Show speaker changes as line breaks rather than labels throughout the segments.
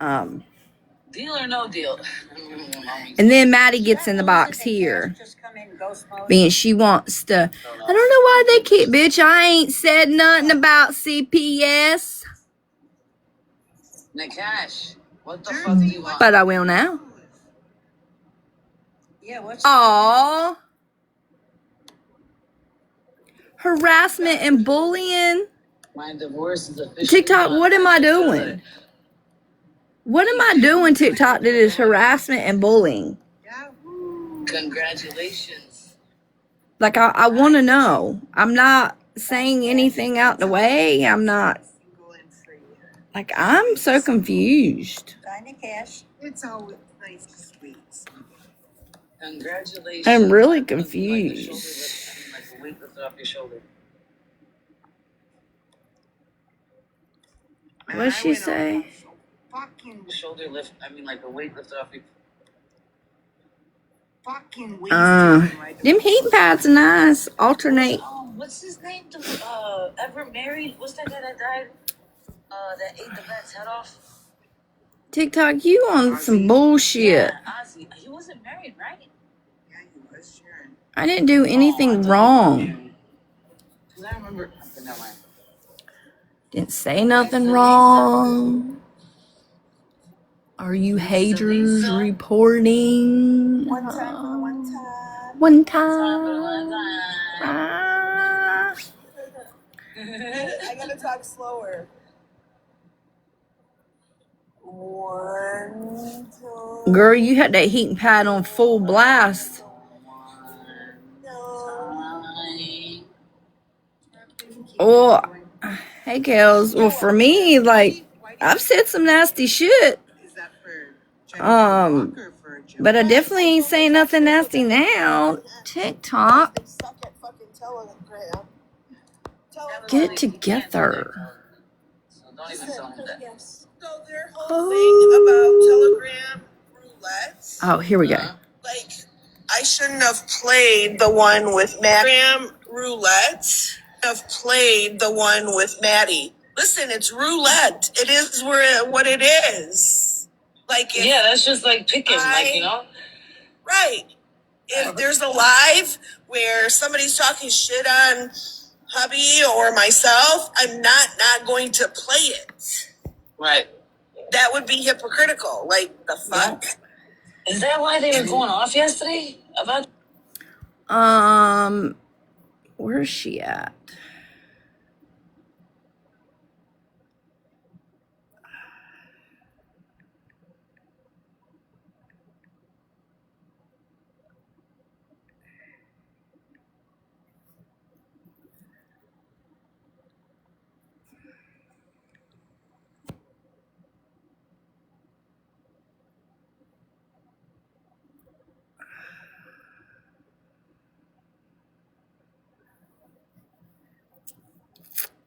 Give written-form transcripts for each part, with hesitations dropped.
Deal or no deal?
And then Maddie gets in the box here. Being she wants to. I don't know why they keep. Bitch, I ain't said nothing about CPS.
Nakash, what the fuck do you want?
But I will now. Aww. Harassment and bullying.
My divorce is officially
TikTok, what am I doing? What am I doing, TikTok, that is harassment and bullying?
Congratulations.
Like, I want to know. I'm not saying anything out the way. I'm not. Like, I'm so confused.
It's always nice to sweet.
Congratulations.
I'm really confused.
Like a weight lifted off your shoulder.
What'd she say?
Fucking
Shoulder lift. I mean, like a weight lifted off your.
fucking wasted.
Them heat pads are nice. Alternate.
What's his name? Ever married? What's that guy that died? That ate the bat's head off?
TikTok, you on some bullshit.
Yeah, Ozzy. He wasn't married, right?
Yeah, he was, sure.
I didn't do anything wrong.
Because I remember. Okay, never mind.
Didn't say nothing wrong. Are you haters reporting?
One time for the one time.
One time.
I gotta talk slower. 1, 2.
Girl, you had that heating pad on full blast. Oh, hey, Kels. Well, for me, like, I've said some nasty shit. But I definitely ain't saying nothing nasty now. TikTok. Get it together.
So their whole thing about Telegram roulette.
Oh, here we go.
Like, I shouldn't have played the one with Telegram roulette. Have played the one with Maddie. Listen, it's roulette. It is what it is. Like,
Yeah, that's just like picking, like, you know?
Right. If there's a live where somebody's talking shit on hubby or myself, I'm not going to play it.
Right.
That would be hypocritical. Like, the fuck?
Is that why they were going off yesterday? About
Where's she at?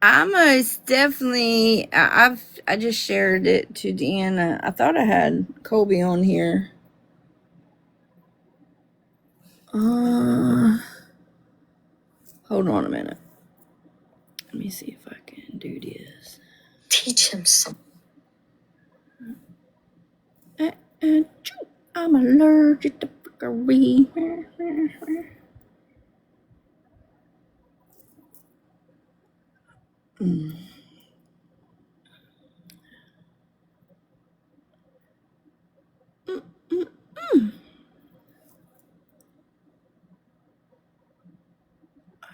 I most definitely. I just shared it to Deanna. I thought I had Colby on here. Hold on a minute. Let me see if I can do this.
Teach him some.
I'm allergic to fuckery.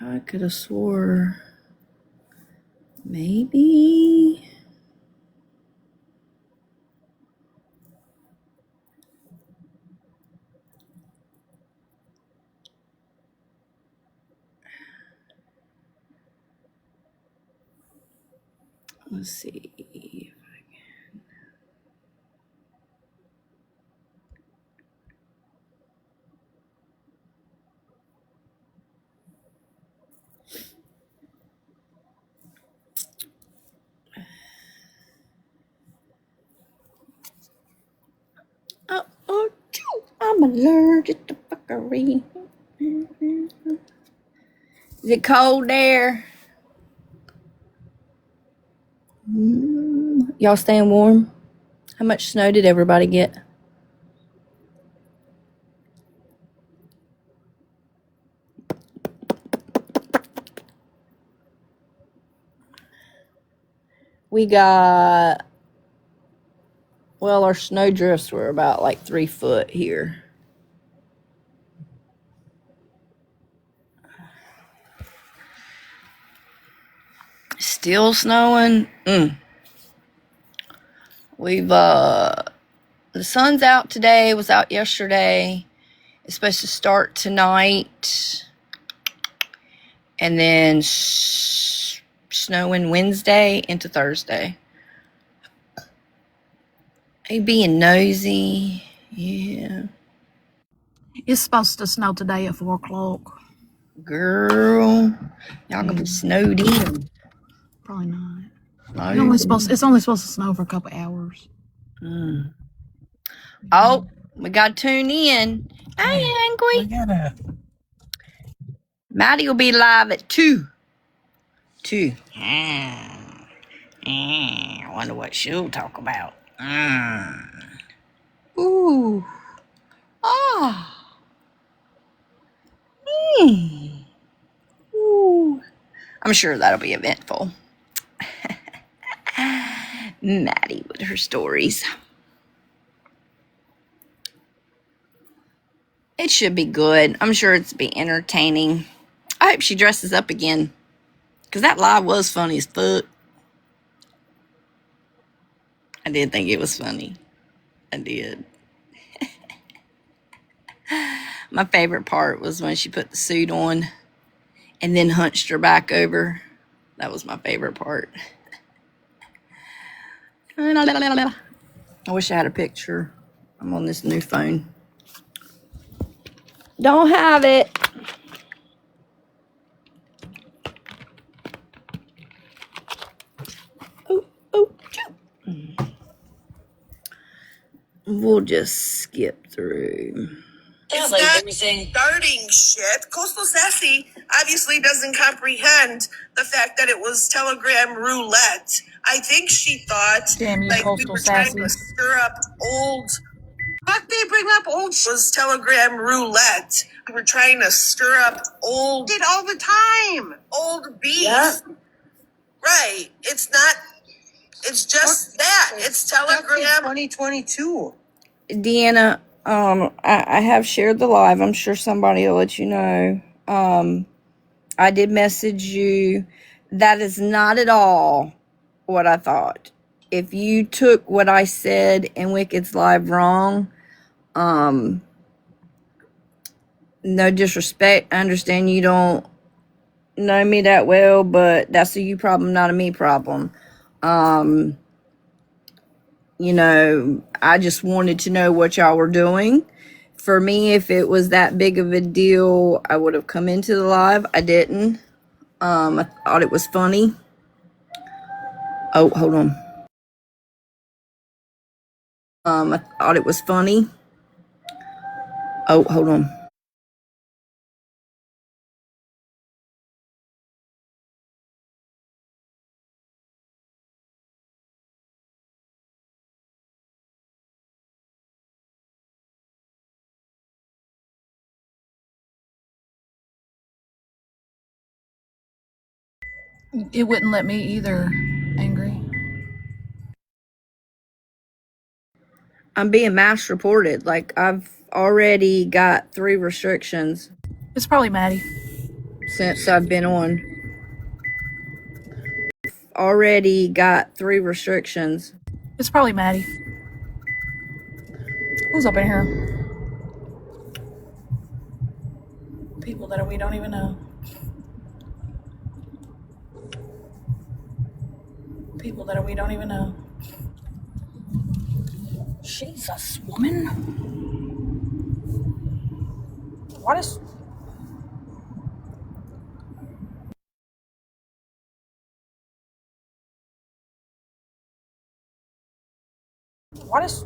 I could have swore maybe. Let's see if I can. I'm allergic to fuckery. Is it cold there? Y'all staying warm? How much snow did everybody get? We got, well, our snow drifts were about like 3 foot here. Still snowing. We've, the sun's out today, was out yesterday. It's supposed to start tonight. And then snowing Wednesday into Thursday. Hey, being nosy. Yeah.
It's supposed to snow today at 4 o'clock.
Girl, y'all gonna be snowed in.
Probably not.
No.
It's only supposed to snow for a couple hours.
Oh, we gotta tune in. Hi, Angry. Maddie will be live at 2. 2. I wonder what she'll talk about. Ooh. Ah. Ooh. I'm sure that'll be eventful. Maddie with her stories. It should be good. I'm sure it's be entertaining. I hope she dresses up again. Because that live was funny as fuck. I did think it was funny. I did. My favorite part was when she put the suit on and then hunched her back over. That was my favorite part. I wish I had a picture. I'm on this new phone. Don't have it. Oh, we'll just skip through.
It's like not everything starting shit. Coastal Sassy obviously doesn't comprehend the fact that it was Telegram roulette. I think she thought
Damn you,
like we
Coastal
were trying
Sassy.
to stir up old. Fuck, they bring up old shit. It was Telegram roulette. We were trying to stir up old shit all the time. Old beef. Yeah. Right. It's not. It's just that. It's Telegram 2022.
Deanna, I have shared the live. I'm sure somebody will let you know. I did message you. That is not at all what I thought. If you took what I said in Wicked's live wrong, no disrespect. I understand you don't know me that well, but that's a you problem, not a me problem. You know, I just wanted to know what y'all were doing. For me, if it was that big of a deal, I would have come into the live. I didn't. I thought it was funny. Oh, hold on. I thought it was funny. Oh, hold on.
It wouldn't let me either, Angry.
I'm being mass reported. Like, I've already got 3 restrictions
It's probably Maddie.
since I've been on. Already got 3 restrictions.
It's probably Maddie. Who's up in here? People that we don't even know. People that we don't even know. Jesus, woman. What is... What is...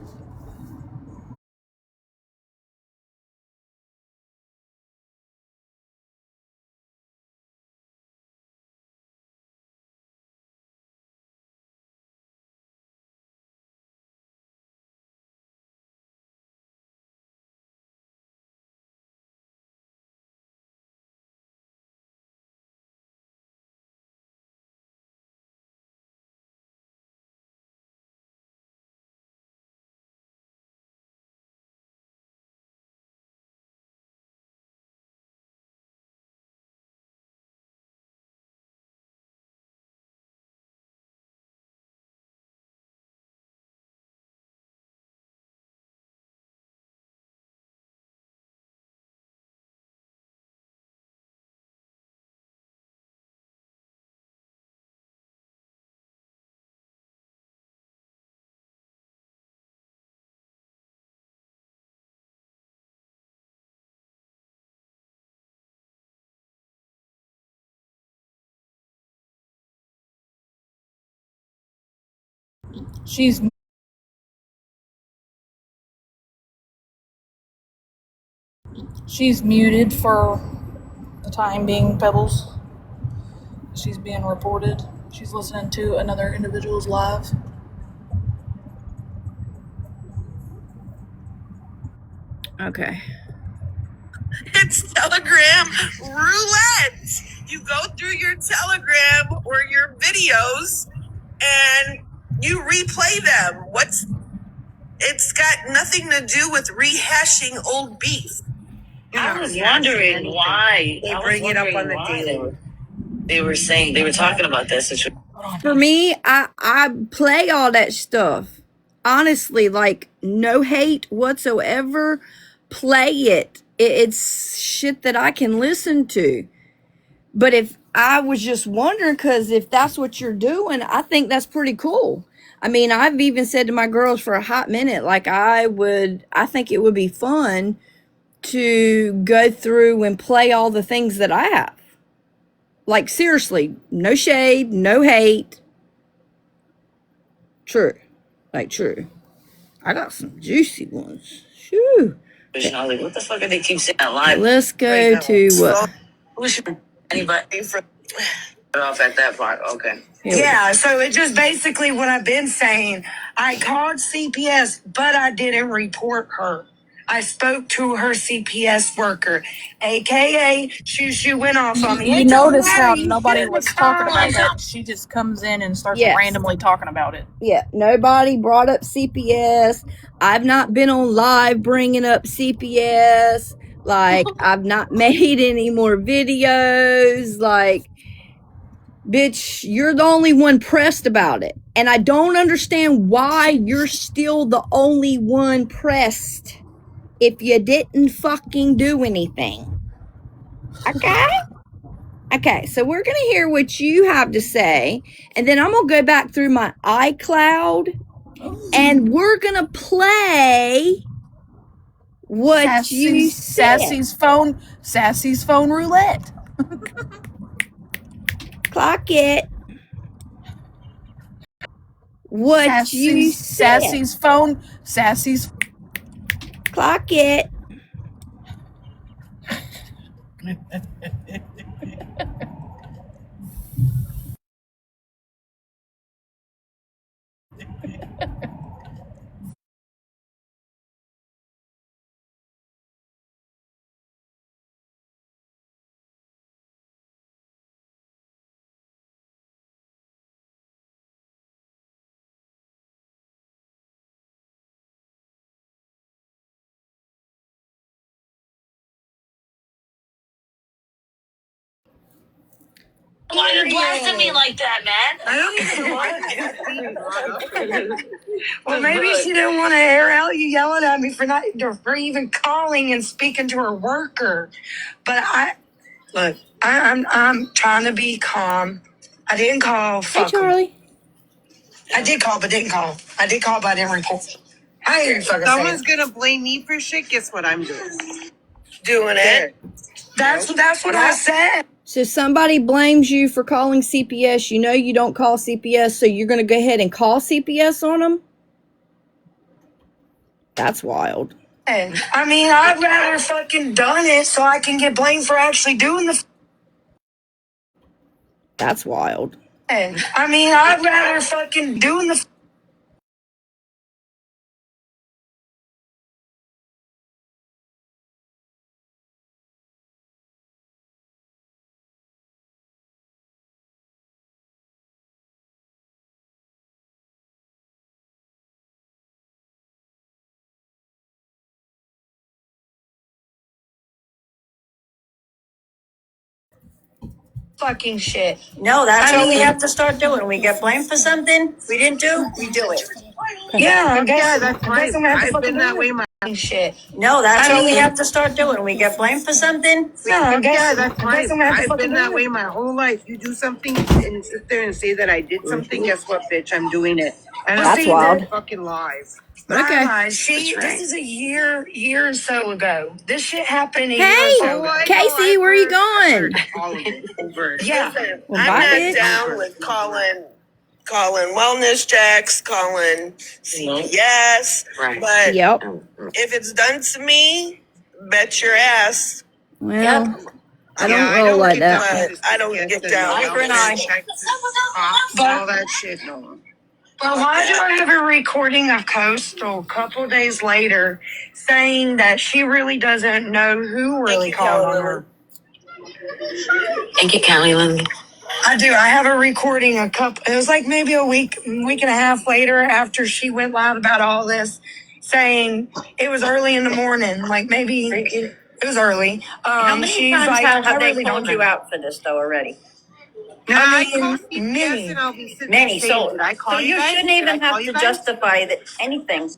She's muted for the time being, Pebbles. She's being reported. She's listening to another individual's live.
Okay.
It's Telegram roulette. You go through your Telegram or your videos and you replay them. It's got nothing to do with rehashing old beef.
I was wondering why they bring it up on the daily. They were talking about this.
For me, I play all that stuff. Honestly, like, no hate whatsoever. Play it. It's shit that I can listen to. But if I was just wondering, because if that's what you're doing, I think that's pretty cool. I mean, I've even said to my girls for a hot minute, like, I think it would be fun to go through and play all the things that I have. Like, seriously, no shade, no hate. True. Like, true. I got some juicy ones. Shoo.
I was like, what the fuck are they keep saying that live?
Let's go to
Who's anybody off at that part? Okay.
Yeah, so it just basically what I've been saying. I called CPS, but I didn't report her. I spoke to her CPS worker, aka she went off on me.
You notice how nobody was talking about that. She just comes in and starts randomly talking about it.
Yeah, nobody brought up CPS. I've not been on live bringing up CPS. Like, I've not made any more videos. Like, bitch, you're the only one pressed about it. And I don't understand why you're still the only one pressed if you didn't fucking do anything. Okay, so we're going to hear what you have to say. And then I'm going to go back through my iCloud. And we're going to play what you said.
Sassy's phone roulette.
Clock it. What you said.
Sassy's.
Clock it.
Why are you blasting me like that, man?
I don't even know. Well, maybe she didn't want to air out you yelling at me for even calling and speaking to her worker. But I'm trying to be calm. I didn't call.
Hey, Charlie.
I did call, but didn't call. I did call, but I didn't report. I hear you fucking.
Someone's gonna blame me for shit. Guess what I'm doing? Doing it.
That's what I said.
So somebody blames you for calling CPS. You know you don't call CPS, so you're going to go ahead and call CPS on them? That's wild.
I mean, I'd rather fucking done it so I can get blamed for actually doing the.
That's wild.
I mean, I'd rather fucking doing the. Fucking shit.
No, that's what we have to start doing. We get blamed for something we didn't do, we do it.
Yeah, I guess.
Yeah, that's right. I've been that way my
shit.
No, that's what we have to start doing. We get blamed for something.
Yeah,
that's right. I've been that way my whole life. You do something and sit there and say that I did something. Guess what, bitch? I'm doing it. And
That's wild.
Fucking lies.
Okay.
This is a year or so ago. This shit happened a
Hey,
year or so ago.
Casey, where are you going?
All of it over.
Yeah.
Well,
I'm
bye,
not
bitch.
down with calling calling wellness checks, calling CPS. Right. But
Yep.
if it's done to me, bet your ass.
Well, I don't roll like that.
But I don't get down.
Neither and I.
All that shit on. Well, why do I have a recording of Coastal a couple days later saying that she really doesn't know who really called on her?
Thank you, Callie Lily.
I do. I have a recording it was like maybe a week and a half later after she went live about all this, saying it was early in the morning, like maybe it was early.
How many
She's
times
like,
have
I
they
really
called
don't
you
know.
out for this though already?
Many.
Many. So you shouldn't even have to justify anything.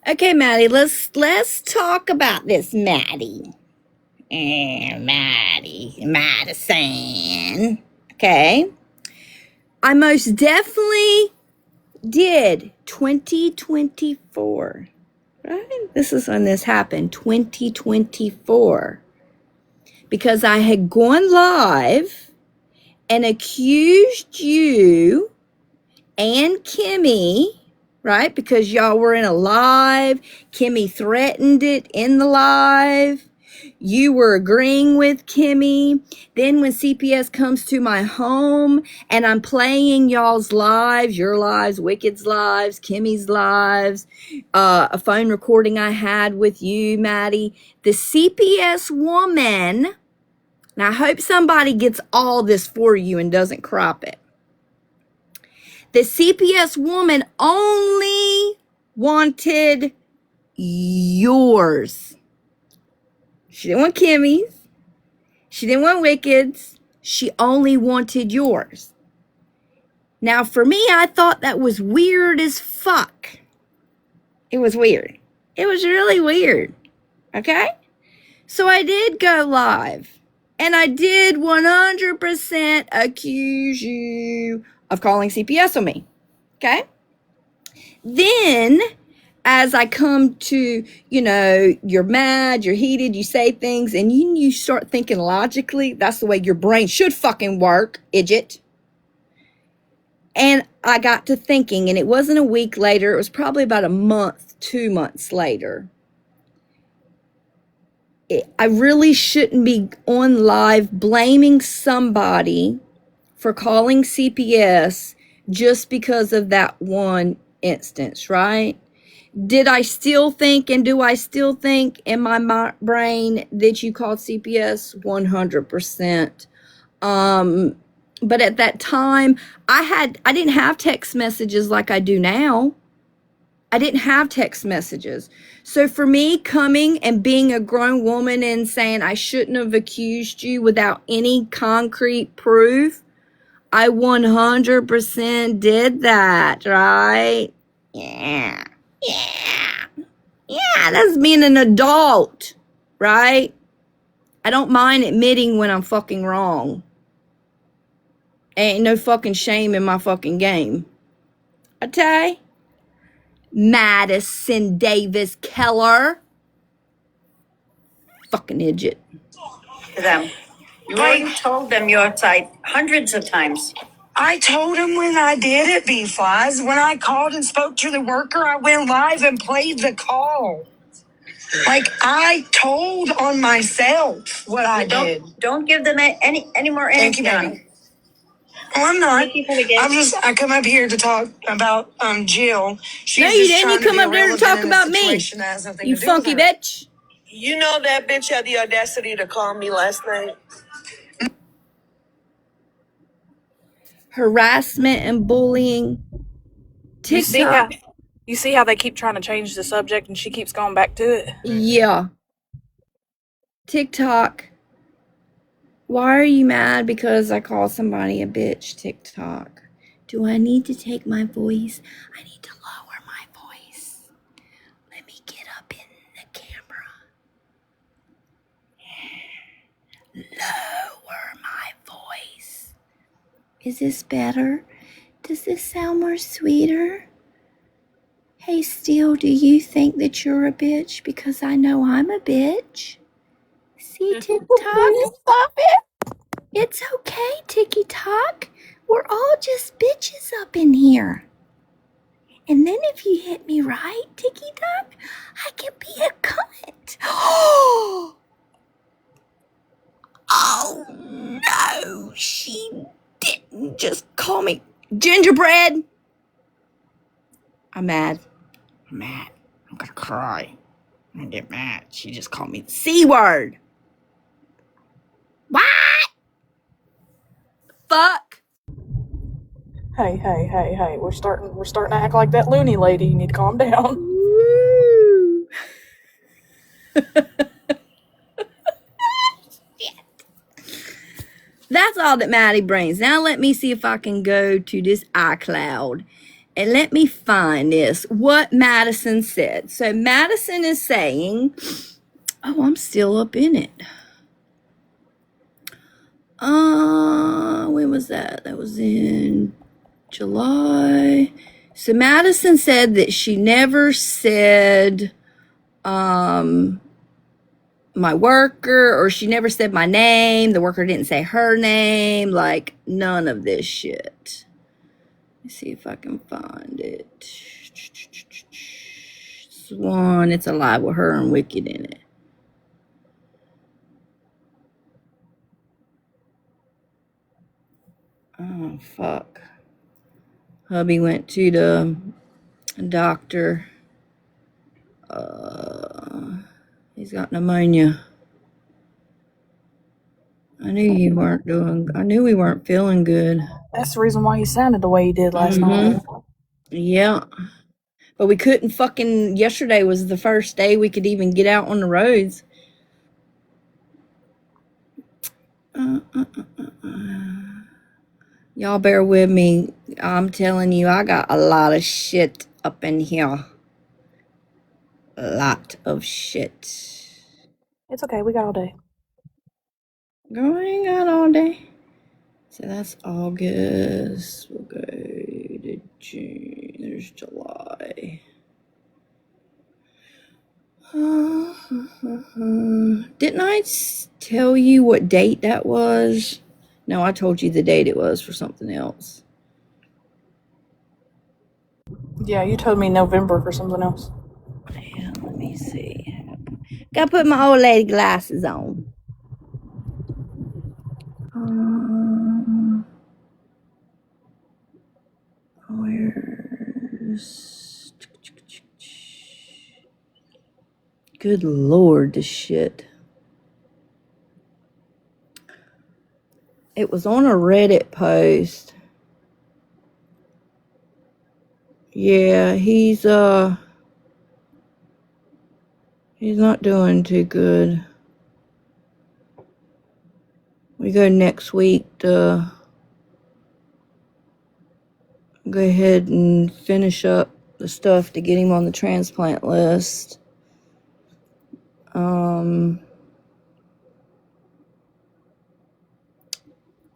Okay, Maddie, let's talk about this, Maddie. Madison. Okay. I most definitely did 2024. Right? This is when this happened, 2024. Because I had gone live and accused you and Kimmy, right? Because y'all were in a live. Kimmy threatened it in the live. You were agreeing with Kimmy. Then when CPS comes to my home and I'm playing y'all's lives, your lives, Wicked's lives, Kimmy's lives, a phone recording I had with you, Maddie, the CPS woman, and I hope somebody gets all this for you and doesn't crop it. The CPS woman only wanted yours. She didn't want Kimmy's. She didn't want Wicked's. She only wanted yours. Now, for me, I thought that was weird as fuck. It was weird. It was really weird. Okay? So I did go live. And I did 100% accuse you of calling CPS on me. Okay? Then, as I come to, you're mad, you're heated, you say things, and you start thinking logically. That's the way your brain should fucking work, idiot. And I got to thinking, and it wasn't a week later. It was probably about a month, 2 months later. I really shouldn't be on live blaming somebody for calling CPS just because of that one instance, right? Did I still think, and do I still think in my brain that you called CPS? 100%. But at that time, I didn't have text messages like I do now. I didn't have text messages. So for me, coming and being a grown woman and saying I shouldn't have accused you without any concrete proof, I 100% did that, right? Yeah, that's being an adult, right? I don't mind admitting when I'm fucking wrong. Ain't no fucking shame in my fucking game. Okay? Madison Davis Keller. Fucking idiot.
To them. You already told them your side hundreds of times.
I told him when I did it, B-Flies. When I called and spoke to the worker, I went live and played the call. Like, I told on myself what I did.
Don't give them any more
Thank you,
energy.
baby. Oh, I'm not. I come up here to talk about Jill. She's
no, you
just
didn't. You
trying to
come
be
up there to
irrelevant
talk
in a
about me.
situation that has nothing
You
to do with
funky
her.
bitch.
You know that bitch had the audacity to call me last night?
Harassment and bullying. TikTok.
You see how they keep trying to change the subject and she keeps going back to it?
Yeah. TikTok. Why are you mad because I call somebody a bitch, TikTok? Do I need to take my voice? I need to lower my voice. Let me get up in the camera. Lower my voice. Is this better? Does this sound more sweeter? Hey, Steele, do you think that you're a bitch? Because I know I'm a bitch. See, TikTok? Stop it. It's okay, TikTok. We're all just bitches up in here. And then if you hit me right, Tiki Duck, I can be a cunt. Oh, no, she didn't just call me gingerbread. I'm mad. I'm gonna cry. I'm gonna get mad. She just called me the C word. What? Fuck.
Hey. We're starting to act like that loony lady. You need to calm down.
Woo. That's all that Maddie brings. Now let me see if I can go to this iCloud and let me find this. What Madison said. So Madison is saying, oh, I'm still up in it. When was that? That was in July. So Madison said that she never said my worker, or she never said my name. The worker didn't say her name. Like, none of this shit. Let's see if I can find it. Swan, it's alive with her and Wicked in it. Oh, fuck. Hubby went to the doctor. He's got pneumonia. I knew we weren't feeling good.
That's the reason why he sounded the way he did last night.
Yeah. But we couldn't fucking, yesterday was the first day we could even get out on the roads. Y'all bear with me. I'm telling you, I got a lot of shit up in here. A lot of shit.
It's okay. We got all day.
Girl, I ain't got all day. So that's August. We'll go to June. There's July. Didn't I tell you what date that was? No, I told you the date it was for something else.
Yeah, you told me November for something else.
Yeah, let me see. Gotta put my old lady glasses on. Where's... Good Lord, this shit. It was on a Reddit post. Yeah, he's not doing too good. We go next week to go ahead and finish up the stuff to get him on the transplant list.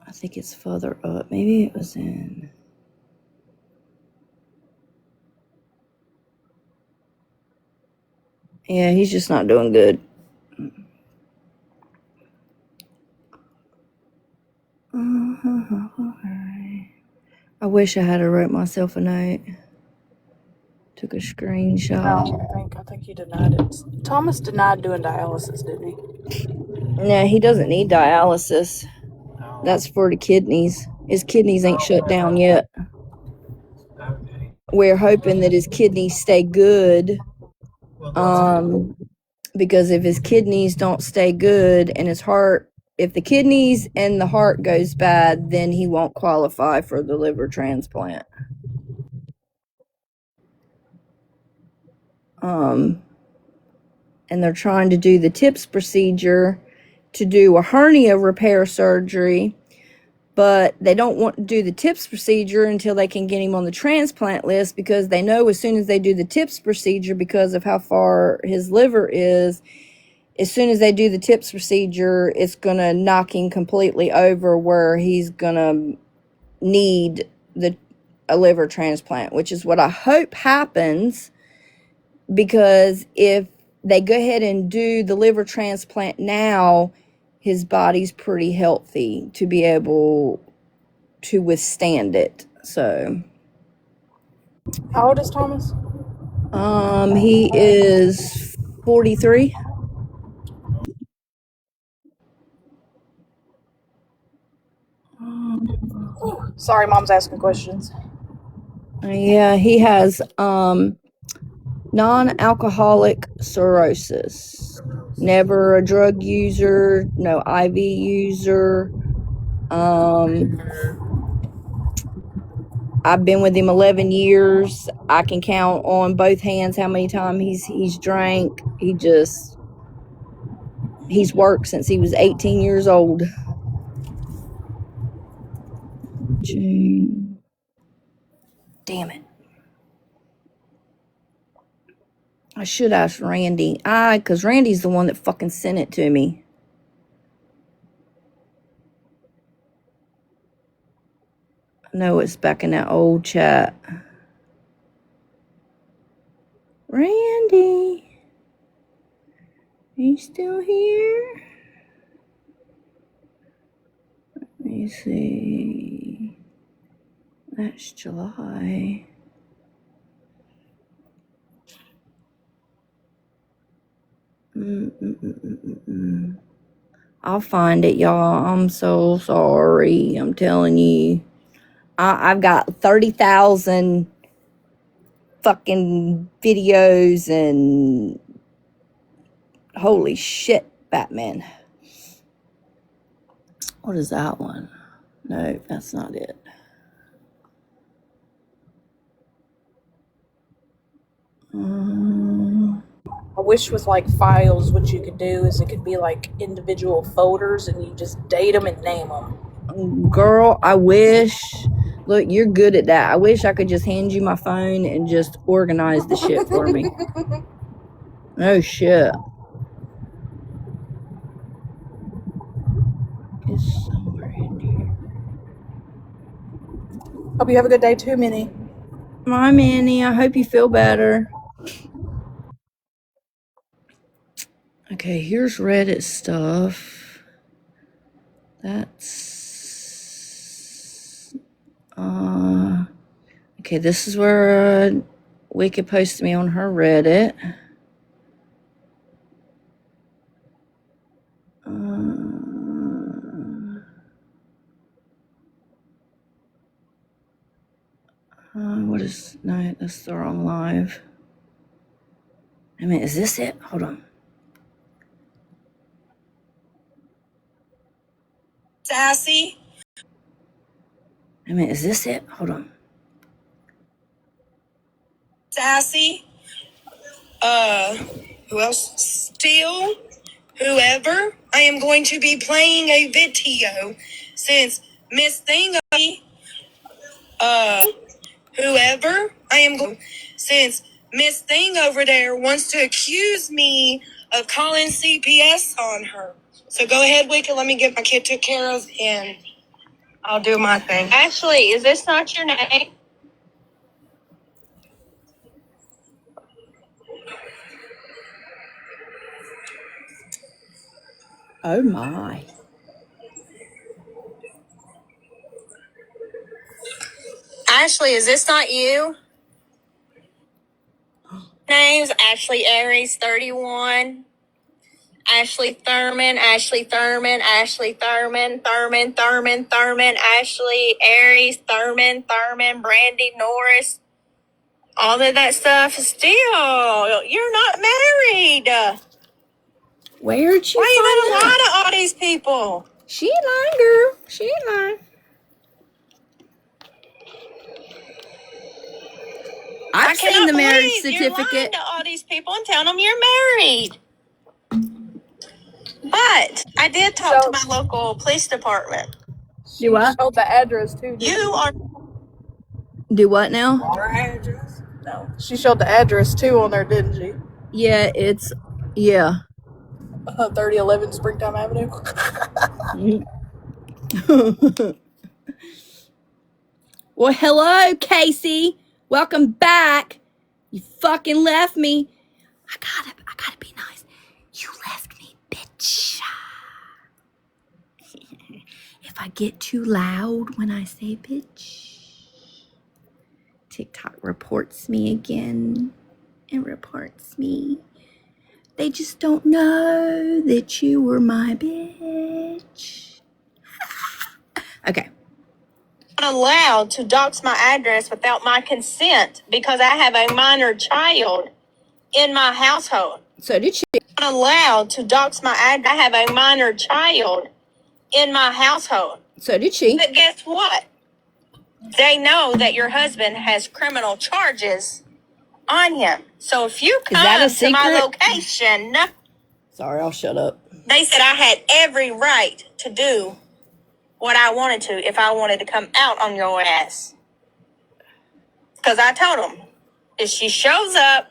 I think it's further up. Maybe it was in... Yeah, he's just not doing good. I wish I had wrote myself a note. Took a screenshot.
No, I think he denied it. Thomas denied doing dialysis, didn't he?
No, he doesn't need dialysis. That's for the kidneys. His kidneys ain't shut down yet. We're hoping that his kidneys stay good. Because if his kidneys don't stay good and his heart, if the kidneys and the heart goes bad, then he won't qualify for the liver transplant. And they're trying to do the TIPS procedure to do a hernia repair surgery, but they don't want to do the TIPS procedure until they can get him on the transplant list, because they know as soon as they do the TIPS procedure, because of how far his liver is, as soon as they do the TIPS procedure, it's going to knock him completely over where he's going to need a liver transplant, which is what I hope happens, because if they go ahead and do the liver transplant now, his body's pretty healthy to be able to withstand it. So,
How old is Thomas?
he is 43.
Sorry, Mom's asking questions.
Yeah, he has non-alcoholic cirrhosis. Never a drug user, no IV user. I've been with him 11 years. I can count on both hands how many times he's drank. He's worked since he was 18 years old. June. Damn it. I should ask Randy. Because Randy's the one that fucking sent it to me. I know it's back in that old chat. Randy, are you still here? Let me see. That's July. I'll find it, y'all. I'm so sorry. I'm telling you. I've got 30,000 fucking videos and holy shit, Batman. What is that one? No, that's not it.
I wish with like files, what you could do is it could be like individual folders and you just date them and name them.
Girl, I wish. Look, you're good at that. I wish I could just hand you my phone and just organize the shit for me. Oh, shit. It's somewhere in here.
Hope you have a good day too, Minnie.
My Minnie, I hope you feel better. Okay, here's Reddit stuff. That's okay, this is where Wicked posted me on her Reddit. No, that's the wrong live. I mean, is this it? Hold on.
Sassy.
I mean, is this it? Hold on.
Sassy. Who else? Still, whoever. I am going to be playing a video since Miss Thingy. Whoever. I am going since Miss Thing over there wants to accuse me of calling CPS on her. So go ahead, Wicked. Let me get my kid took care of, and I'll do my thing.
Ashley, is this not your name?
Oh my.
Ashley, is this not you? Name's Ashley Aries 31. Ashley Thurman, Ashley Thurman, Ashley Thurman, Thurman, Thurman, Thurman, Ashley Aries, Thurman, Thurman, Brandy Norris. All of that stuff. Still, you're not married.
Where'd you
Why are you
find
gonna
that?
lie to all these people?
She ain't lying, girl. She ain't lying. I've seen the marriage
You're lying
certificate.
to all these people and telling them you're married. But I did talk to my local police department.
Do what?
Showed the address too.
You are.
Do what now?
Her address? No. She showed the address too on there, didn't she?
Yeah, yeah.
3011 Springtime Avenue.
Well, hello, Casey. Welcome back. You fucking left me. I gotta be nice. You left me, bitch. If if I get too loud when I say bitch, TikTok reports me again and reports me. They just don't know that you were my bitch. Okay.
Not allowed to dox my address without my consent because I have a minor child in my household.
So did she.
Not allowed to dox my address. I have a minor child in my household.
So did she.
But guess what? They know that your husband has criminal charges on him. So if you
Is that a
come to my
secret?
location,
Sorry, I'll shut up.
they said I had every right to do what I wanted to if I wanted to come out on your ass. Because I told them, if she shows up,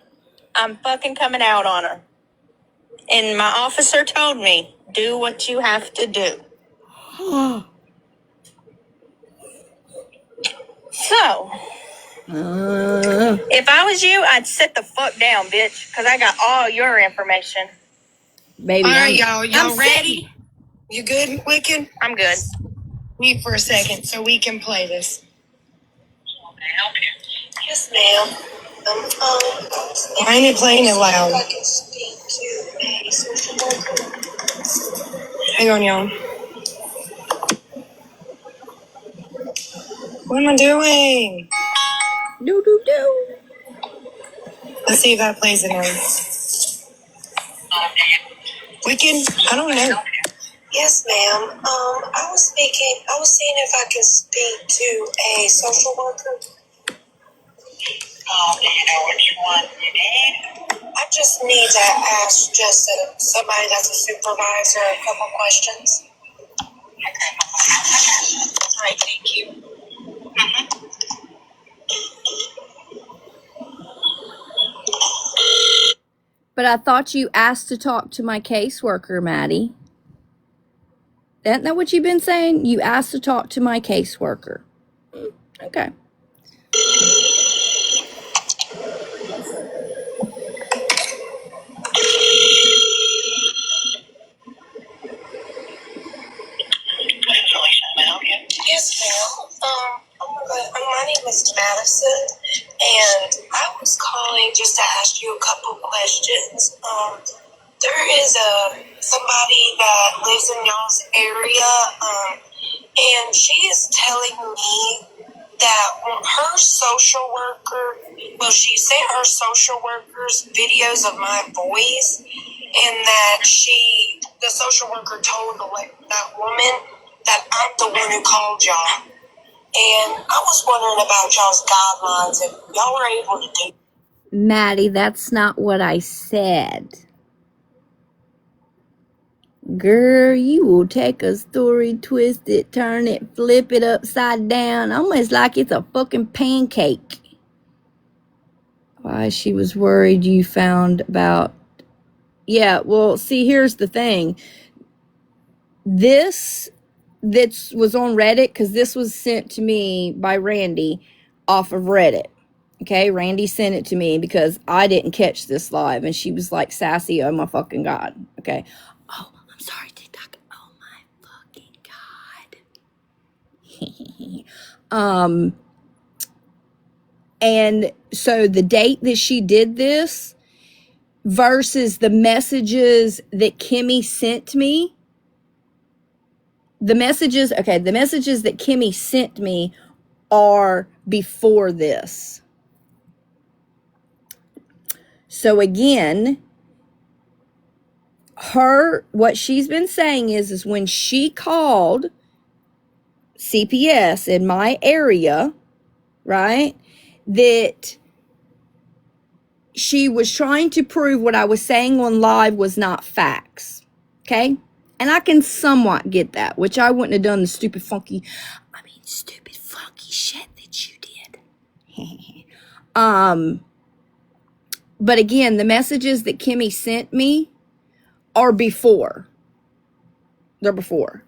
I'm fucking coming out on her. And my officer told me, do what you have to do. So, if I was you, I'd sit the fuck down, bitch. Because I got all your information.
Baby,
All right, y'all. Y'all
I'm
ready? You good, Wicked?
I'm good.
Mute for a second so we can play this.
Yes, ma'am.
Why ain't it playing it loud?
I can speak to a social worker.
Hang on, y'all. What am I doing?
Do, do, do.
Let's see if that plays it on. Wicked? I don't know.
Yes, ma'am. I was seeing if I could speak to a social worker. Do you know which one you need? I just need to ask somebody that's a supervisor a couple questions. Okay. All right, thank you.
But I thought you asked to talk to my caseworker, Maddie. Isn't that what you've been saying? You asked to talk to my caseworker. Okay.
Yes, ma'am. My name is Madison, and I was calling just to ask you a couple questions. There is somebody that lives in y'all's area, and she is telling me that her social worker, she sent her social workers videos of my voice, and that the social worker told that woman that I'm the one who called y'all. And I was wondering about y'all's guidelines, if y'all were able to do.
Maddie, that's not what I said. Girl, you will take a story, twist it, turn it, flip it upside down, almost like it's a fucking pancake. Why, she was worried you found about... Yeah, well, see, here's the thing. This was on Reddit, because this was sent to me by Randy off of Reddit. Okay, Randy sent it to me because I didn't catch this live, and she was like sassy, oh my fucking God. Okay. Oh, I'm sorry, TikTok. Oh my fucking God. And so the date that she did this versus the messages that Kimmy sent me, the messages that Kimmy sent me are before this. So again, what she's been saying is when she called CPS in my area, right, that she was trying to prove what I was saying on live was not facts. Okay? And I can somewhat get that, which I wouldn't have done the stupid funky shit that you did. But again, the messages that Kimmy sent me are before. They're before.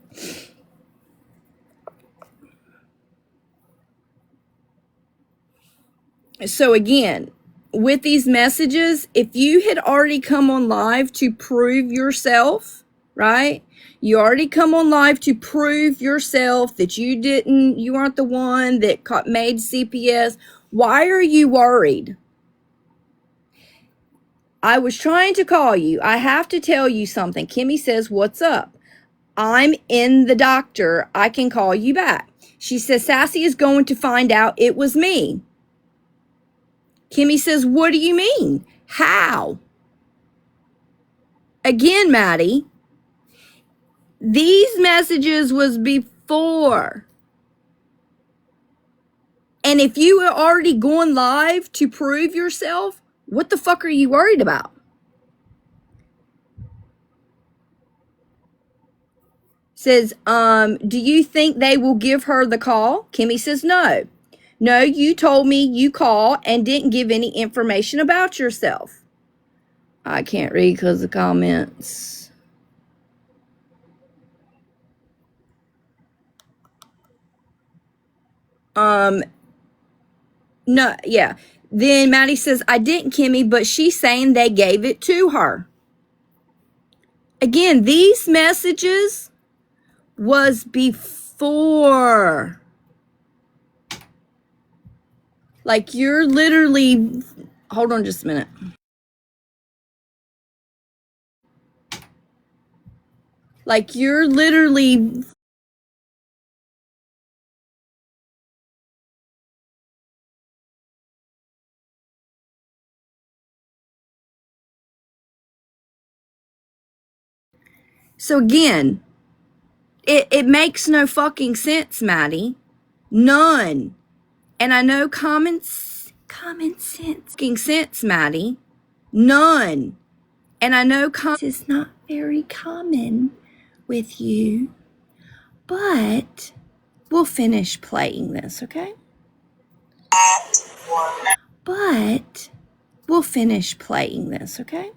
So again, with these messages, if you had already come on live to prove yourself, right? You already come on live to prove yourself that you aren't the one that made CPS. Why are you worried? I was trying to call you. I have to tell you something. Kimmy says, what's up? I'm in the doctor. I can call you back. She says, Sassy is going to find out it was me. Kimmy says, what do you mean? How? Again, Maddie, these messages was before. And if you were already going live to prove yourself, what the fuck are you worried about? Says, do you think they will give her the call? Kimmy says, no. No, you told me you called and didn't give any information about yourself. I can't read because of the comments. No, yeah. Then Maddie says, I didn't, Kimmy, but she's saying they gave it to her. Again, these messages was before. Like, you're literally, hold on just a minute. Like, you're literally so again, it makes no fucking sense, Maddie. None. And I know common sense, fucking sense, Maddie. None. And I know is not very common with you, but we'll finish playing this, okay? But we'll finish playing this, okay?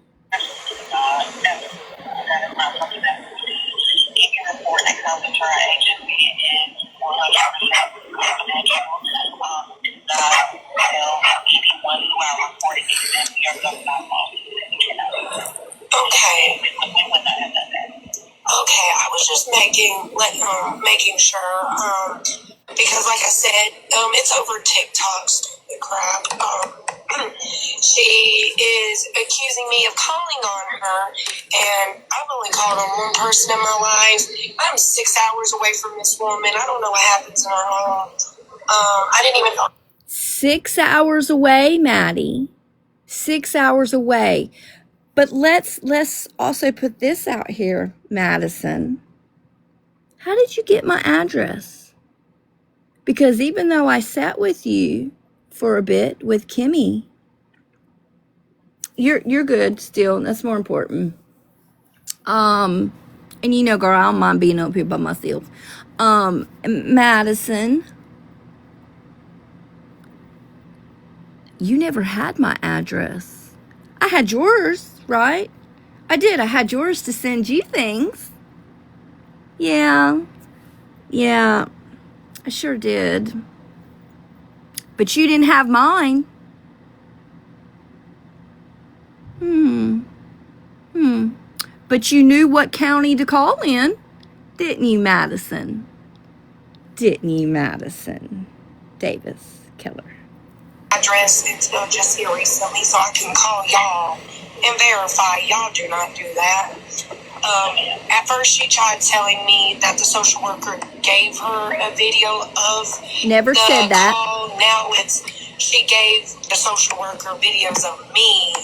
Okay. Okay, I was just making sure, because like I said, it's over TikTok, stupid crap. She is accusing me of calling on her, and I've only called on one person in my life. I'm 6 hours away from this woman. I don't know what happens in her home. I didn't even know.
6 hours away, Maddie. 6 hours away. But let's also put this out here, Madison. How did you get my address? Because even though I sat with you for a bit with Kimmy, you're good still. That's more important. And you know, girl, I don't mind being up here by myself. Madison, you never had my address. I had yours, right? I did. I had yours to send you things. Yeah, I sure did. But you didn't have mine. But you knew what county to call in, didn't you, Madison? Didn't you, Madison Davis Keller?
Address until just here recently, so I can call y'all and verify. Y'all do not do that. At first, she tried telling me that the social worker gave her a video of
Never said that.
Call. Now she gave the social worker videos of me,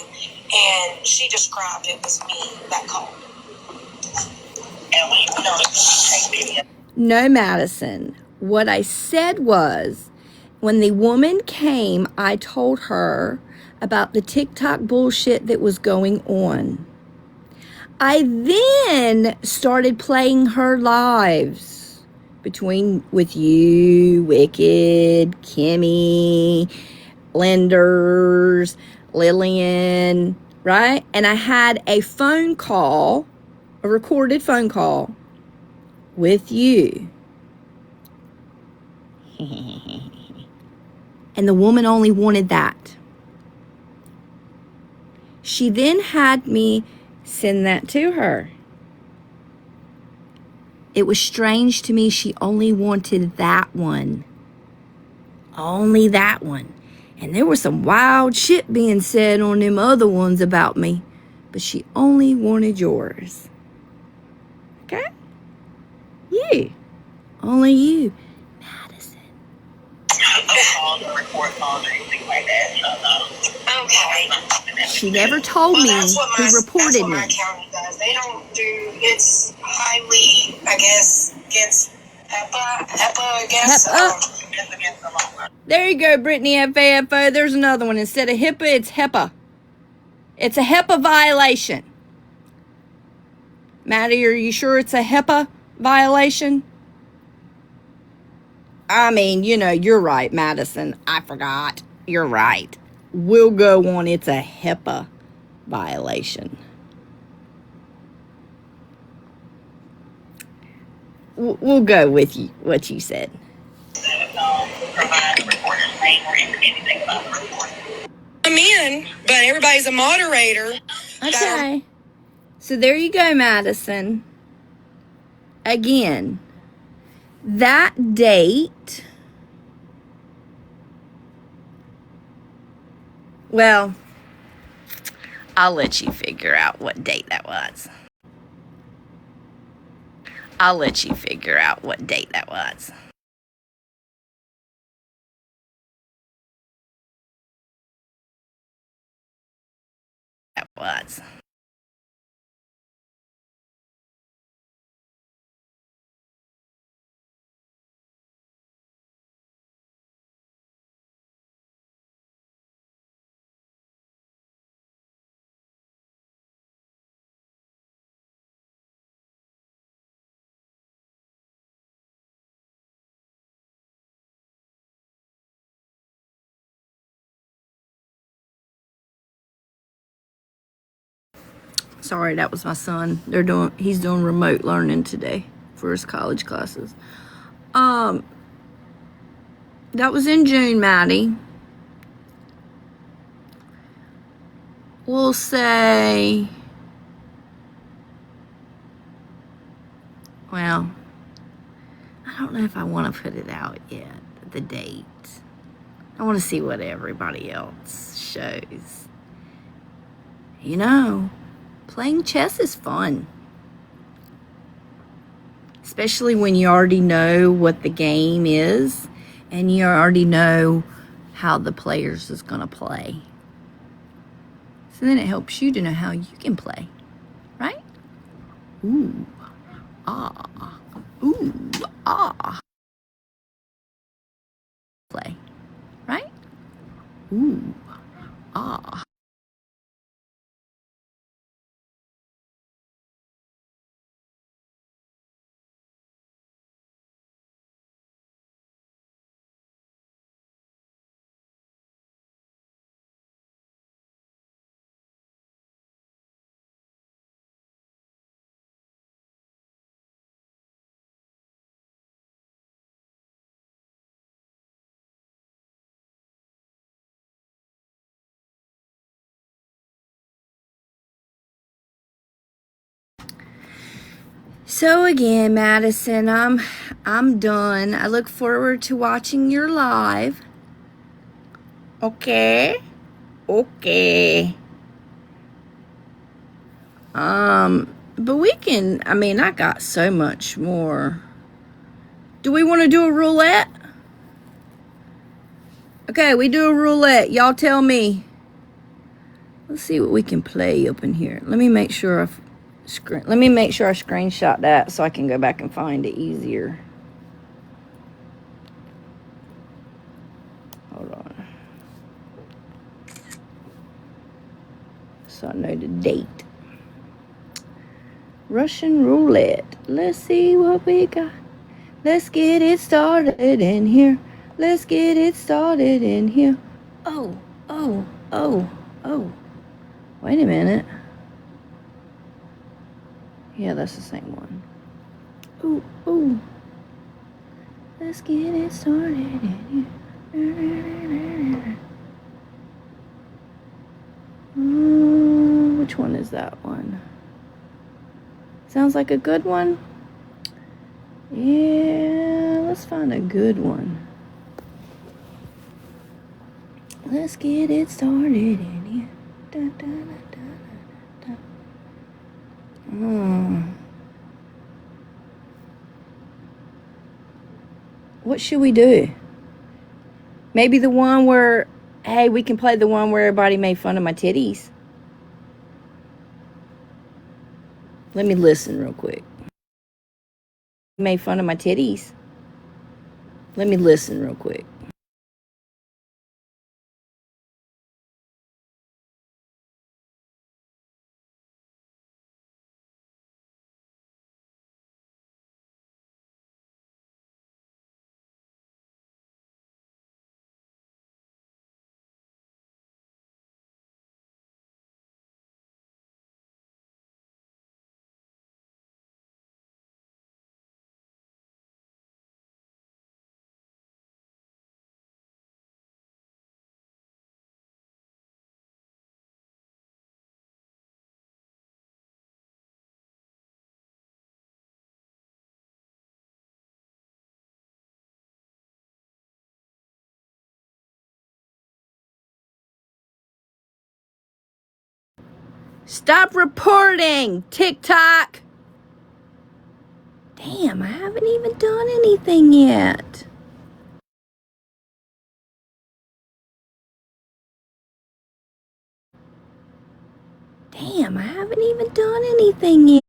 and she described it as me that called. And we know that take video.
No, Madison. What I said was, when the woman came, I told her about the TikTok bullshit that was going on. I then started playing her lives with you, Wicked, Kimmy, Lenders, Lillian, right? And I had a phone call, a recorded phone call with you. And the woman only wanted that. She then had me send that to her. It was strange to me she only wanted that one. Only that one. And there was some wild shit being said on them other ones about me. But she only wanted yours. Okay? You. Only you. Madison.
Call or report calls or anything like that. So, okay.
She never told me who reported
my
me.
county does. They don't do, it's highly, I guess, against HEPA, I guess.
HEPA.
It's against the law.
There you go, Brittany FAFO. There's another one. Instead of HIPAA, it's HEPA. It's a HEPA violation. Maddie, are you sure it's a HEPA violation? I mean, you know, you're right, Madison. I forgot. You're right. We'll go on it's a HEPA violation. We'll go with you, what you said.
Provide reporters name or anything about the report.
I'm in, but everybody's a moderator.
Okay. So there you go, Madison. Again, that date. Well, I'll let you figure out what date that was. I'll let you figure out what date that was. That was. Sorry, that was my son. He's doing remote learning today for his college classes. That was in June, Maddie. We'll say, well, I don't know if I want to put it out yet, the date. I want to see what everybody else shows. You know, playing chess is fun. Especially when you already know what the game is and you already know how the players is going to play. So then it helps you to know how you can play, right? Ooh, ah, ooh, ah. Play, right? Ooh, ah. So again, Madison, I'm done. I look forward to watching your live. Okay. Okay. But we can, I mean, I got so much more. Do we want to do a roulette? Okay, we do a roulette. Y'all tell me. Let's see what we can play up in here. Let me make sure I screenshot that so I can go back and find it easier. Hold on. So I know the date. Russian roulette. Let's see what we got. Let's get it started in here. Let's get it started in here. Oh. Wait a minute. Yeah, that's the same one. Ooh. Let's get it started in here. Which one is that one? Sounds like a good one. Yeah, let's find a good one. Let's get it started in here. Da, da, da, da, da. What should we do? Maybe the one where, hey, we can play the one where everybody made fun of my titties. Let me listen real quick. Made fun of my titties. Let me listen real quick. Stop reporting, TikTok. Damn, I haven't even done anything yet. Damn, I haven't even done anything yet.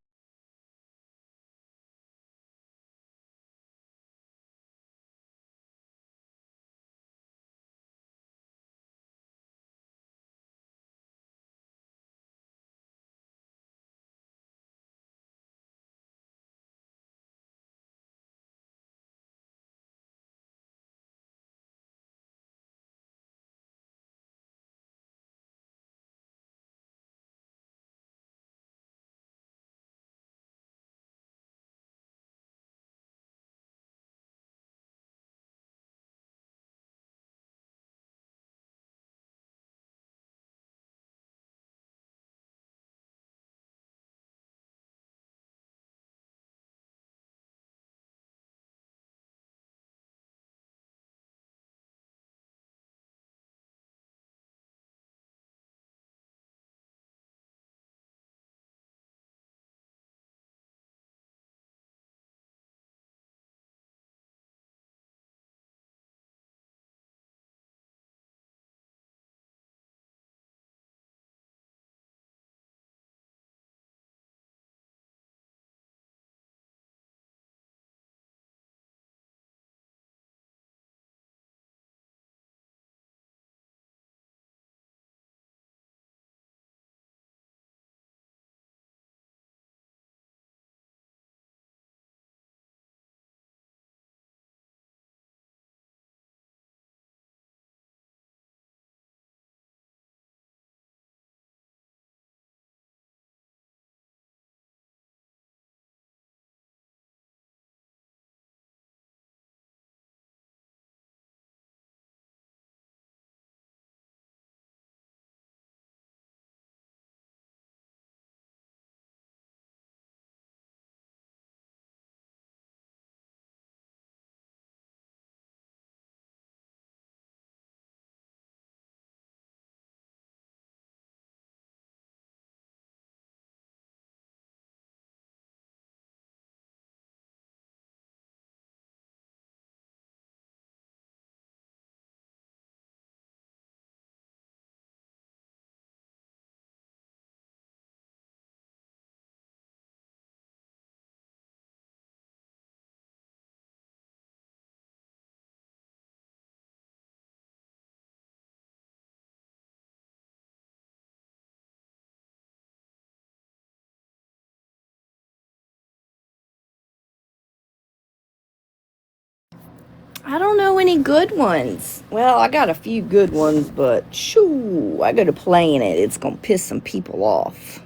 I don't know any good ones. Well, I got a few good ones, but shoo, I go to playing it. It's gonna piss some people off.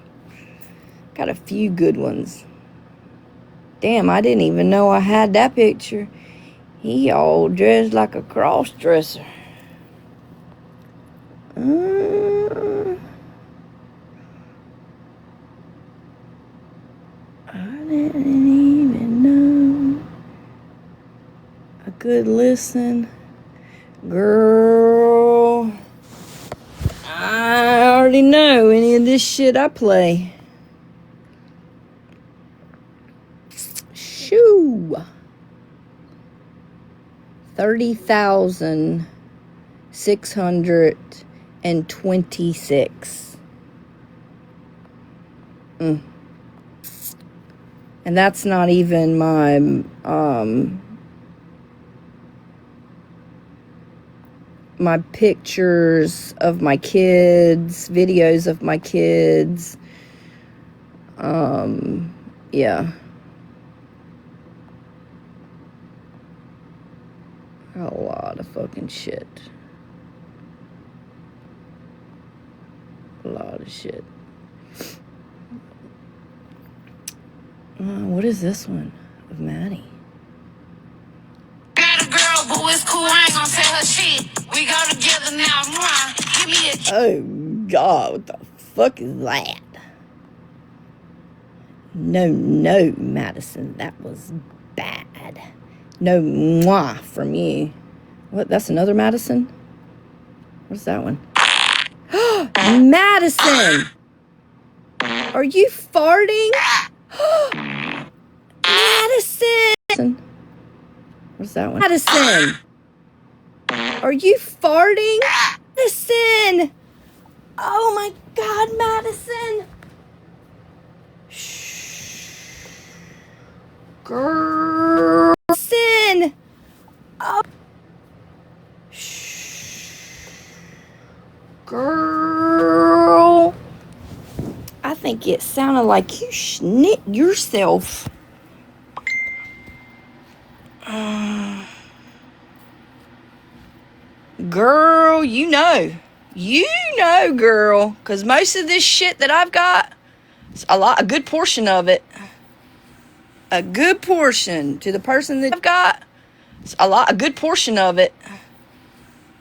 Got a few good ones. Damn, I didn't even know I had that picture. He all dressed like a cross-dresser. I didn't even know. good listen. Girl, I already know any of this shit I play. Shoo. 30,626. And that's not even my my pictures of my kids, videos of my kids. Yeah. A lot of fucking shit. A lot of shit. What is this one of Maddie?
Got a girl, but it's cool. I ain't gonna tell her shit. We go together now. Give me a.
Oh God, what the fuck is that? No, Madison, that was bad. No mwah from you. What? That's another Madison? What's that one? Madison! Are you farting? Madison! What's that one? Madison! Are you farting? Madison! Oh my God, Madison! Shh. Girl. Madison! Oh. Shh. Girl. I think it sounded like you snit yourself. Girl, you know, girl, because most of this shit that I've got, a good portion of it, a good portion to the person that I've got, a good portion of it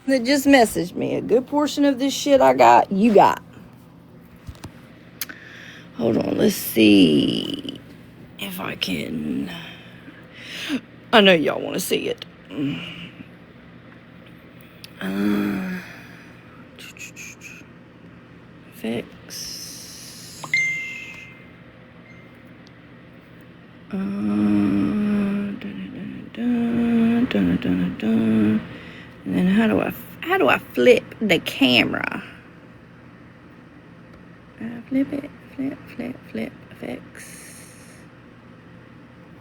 that just messaged me, a good portion of this shit I got, you got. Hold on, let's see if I can. I know y'all want to see it. Fix. And then how do I flip the camera? Flip it. Flip.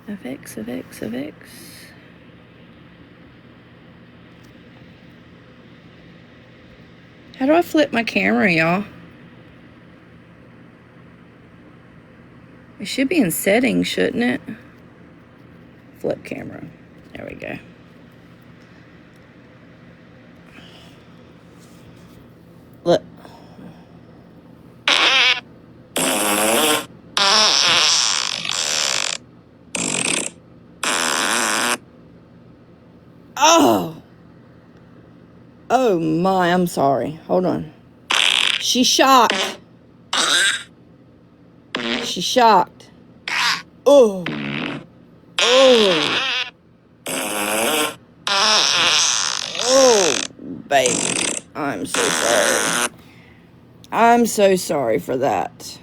Effects. How do I flip my camera, y'all? It should be in settings, shouldn't it? Flip camera. There we go. Look. Oh my, I'm sorry. Hold on. She's shocked. Oh, baby. I'm so sorry. I'm so sorry for that.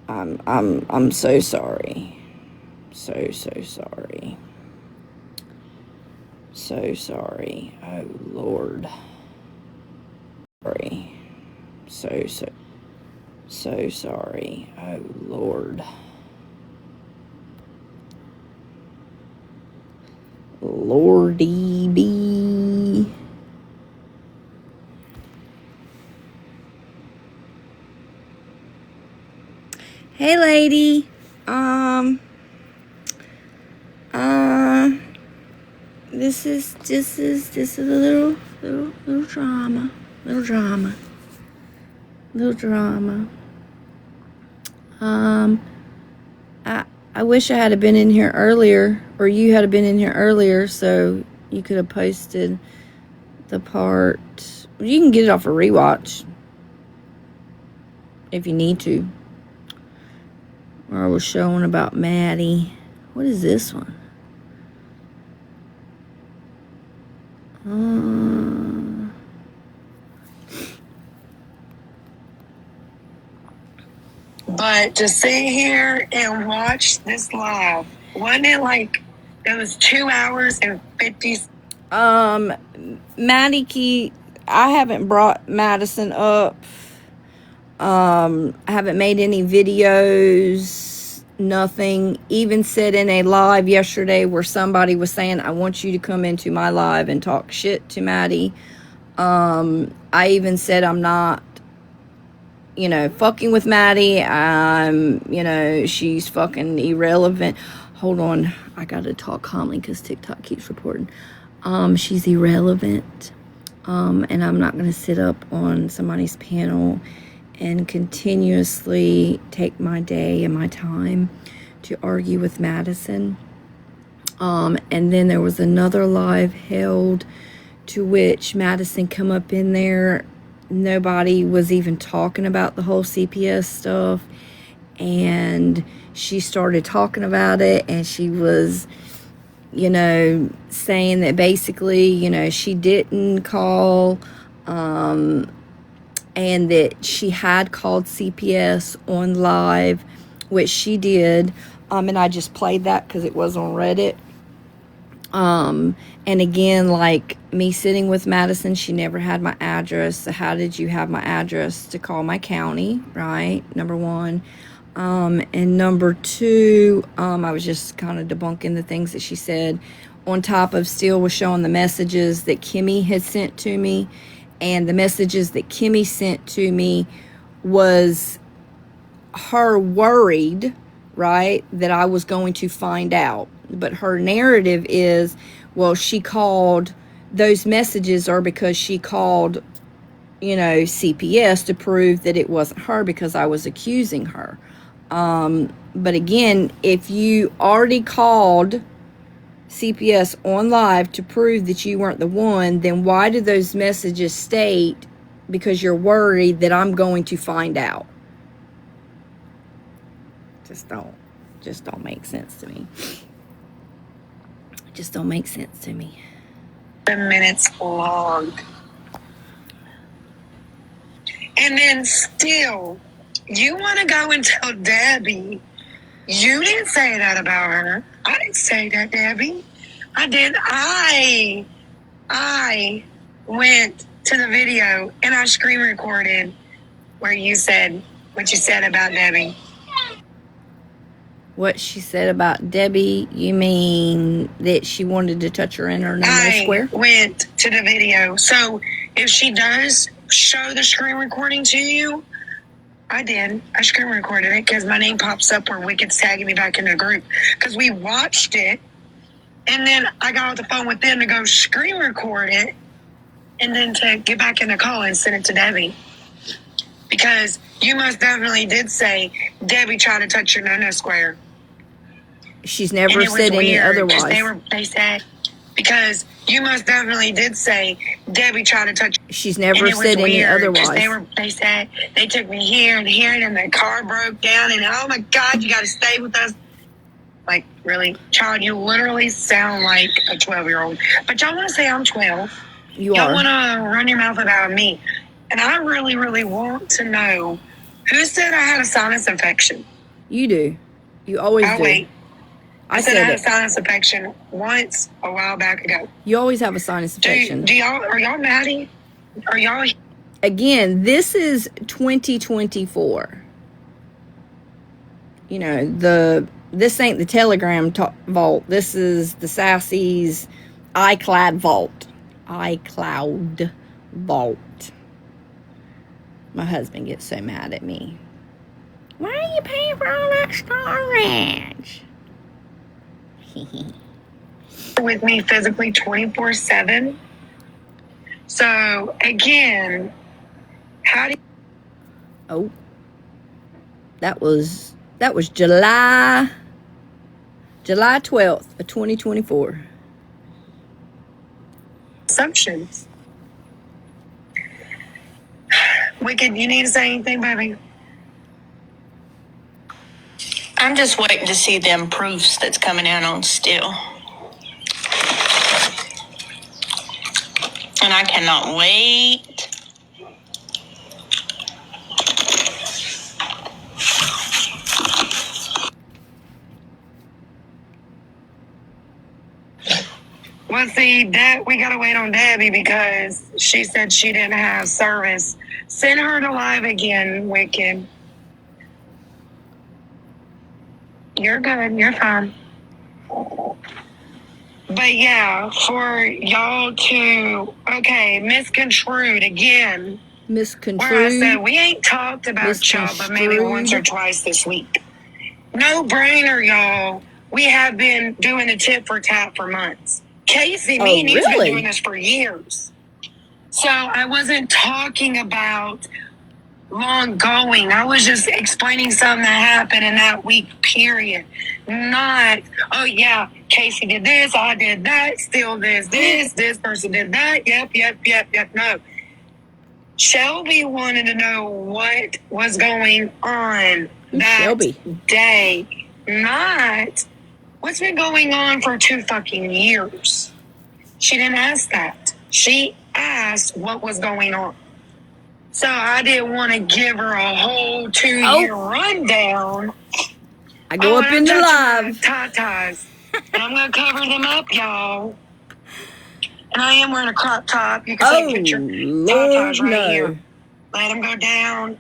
I'm so sorry. So sorry. So sorry. Oh Lord. Sorry. So sorry. Oh Lord. Lordy B. Hey lady. This is a little drama. I wish I had been in here earlier, or you had been in here earlier, so you could have posted the part. You can get it off a rewatch if you need to. Where I was showing about Maddie. What is this one?
But to sit here and watch this live, wasn't it like it was 2 hours and 50?
Maddie Key, I haven't brought Madison up. I haven't made any videos, nothing. Even said in a live yesterday where somebody was saying, I want you to come into my live and talk shit to Maddie. I even said I'm not, fucking with Maddie. She's fucking irrelevant. Hold on. I gotta talk calmly because TikTok keeps reporting. She's irrelevant. And I'm not gonna sit up on somebody's panel and continuously take my day and my time to argue with Madison. And then there was another live held to which Madison come up in there. Nobody was even talking about the whole CPS stuff. And she started talking about it, and she was, saying that basically, she didn't call, and that she had called CPS on live, which she did. And I just played that because it was on Reddit. And again, like me sitting with Madison, she never had my address. So how did you have my address to call my county, right? Number one. And number two, I was just kind of debunking the things that she said. On top of still was showing the messages that Kimmy had sent to me. And the messages that Kimmy sent to me was her worried, right, that I was going to find out. But her narrative is, well, she called, those messages are because she called, CPS to prove that it wasn't her because I was accusing her. But again, if you already called CPS on live to prove that you weren't the one, then why do those messages state because you're worried that I'm going to find out? Just don't make sense to me. Just don't make sense to me.
7 minutes long. And then still, you want to go and tell Debbie, you didn't say that about her. I didn't say that, Debbie. I did. I went to the video and I screen recorded where you said what you said about Debbie.
What she said about Debbie, you mean that she wanted to touch her in her nose square?
I went to the video. So if she does show the screen recording to you, I did. I screen recorded it because my name pops up where Wicked's tagging me back in the group. Because we watched it, and then I got off the phone with them to go screen record it, and then to get back in the call and send it to Debbie. Because you most definitely did say Debbie tried to touch your no-no square.
She's never said any otherwise.
They said, because you most definitely did say Debbie tried to touch.
She's never said any otherwise.
They said they took me here, and the car broke down, and oh my God, you got to stay with us. Like, really, child, you literally sound like a 12-year-old. But y'all want to say I'm 12. Y'all want to run your mouth about me. And I really, really want to know who said I had a sinus infection.
You do. You always do.
Wait. I said I had
it.
a sinus infection once a while back ago.
You always have a sinus infection.
Are y'all Maddie? Are y'all?
Again, this is 2024. This ain't the Telegram vault. This is the Sassy's iCloud vault. iCloud vault. My husband gets so mad at me. Why are you paying for all that storage?
With me physically 24/7. So again, how do you...
Oh, that was July 12th of 2024.
Assumptions. Wicked, you need to say anything, baby?
I'm just waiting to see them proofs that's coming out on still. and I cannot wait.
Well, see, we gotta wait on Debbie because she said she didn't have service. Send her to live again, Wicked. You're good. You're fine. But yeah, for y'all to, misconstrued again. Where I
Misconstrued.
said, we ain't talked about y'all but maybe once or
Misconstrued.
twice this week. No brainer, y'all. We have been doing a tit for tat for months. Casey, me and you've been
really?
doing this for years. So I wasn't talking about long going. I was just explaining something that happened in that week period. Not, oh yeah, Casey did this, I did that, still this person did that. Yep. No. Shelby wanted to know what was going on that
Shelby?
day. Not what's been going on for 2 fucking years. She didn't ask that. She asked what was going on. So I didn't want to give her a whole 2-year rundown.
I go up in the live.
Tatas. And I'm going to cover them up, y'all. And I am wearing a crop top. You can see a picture. Tatas right here. Let them go down.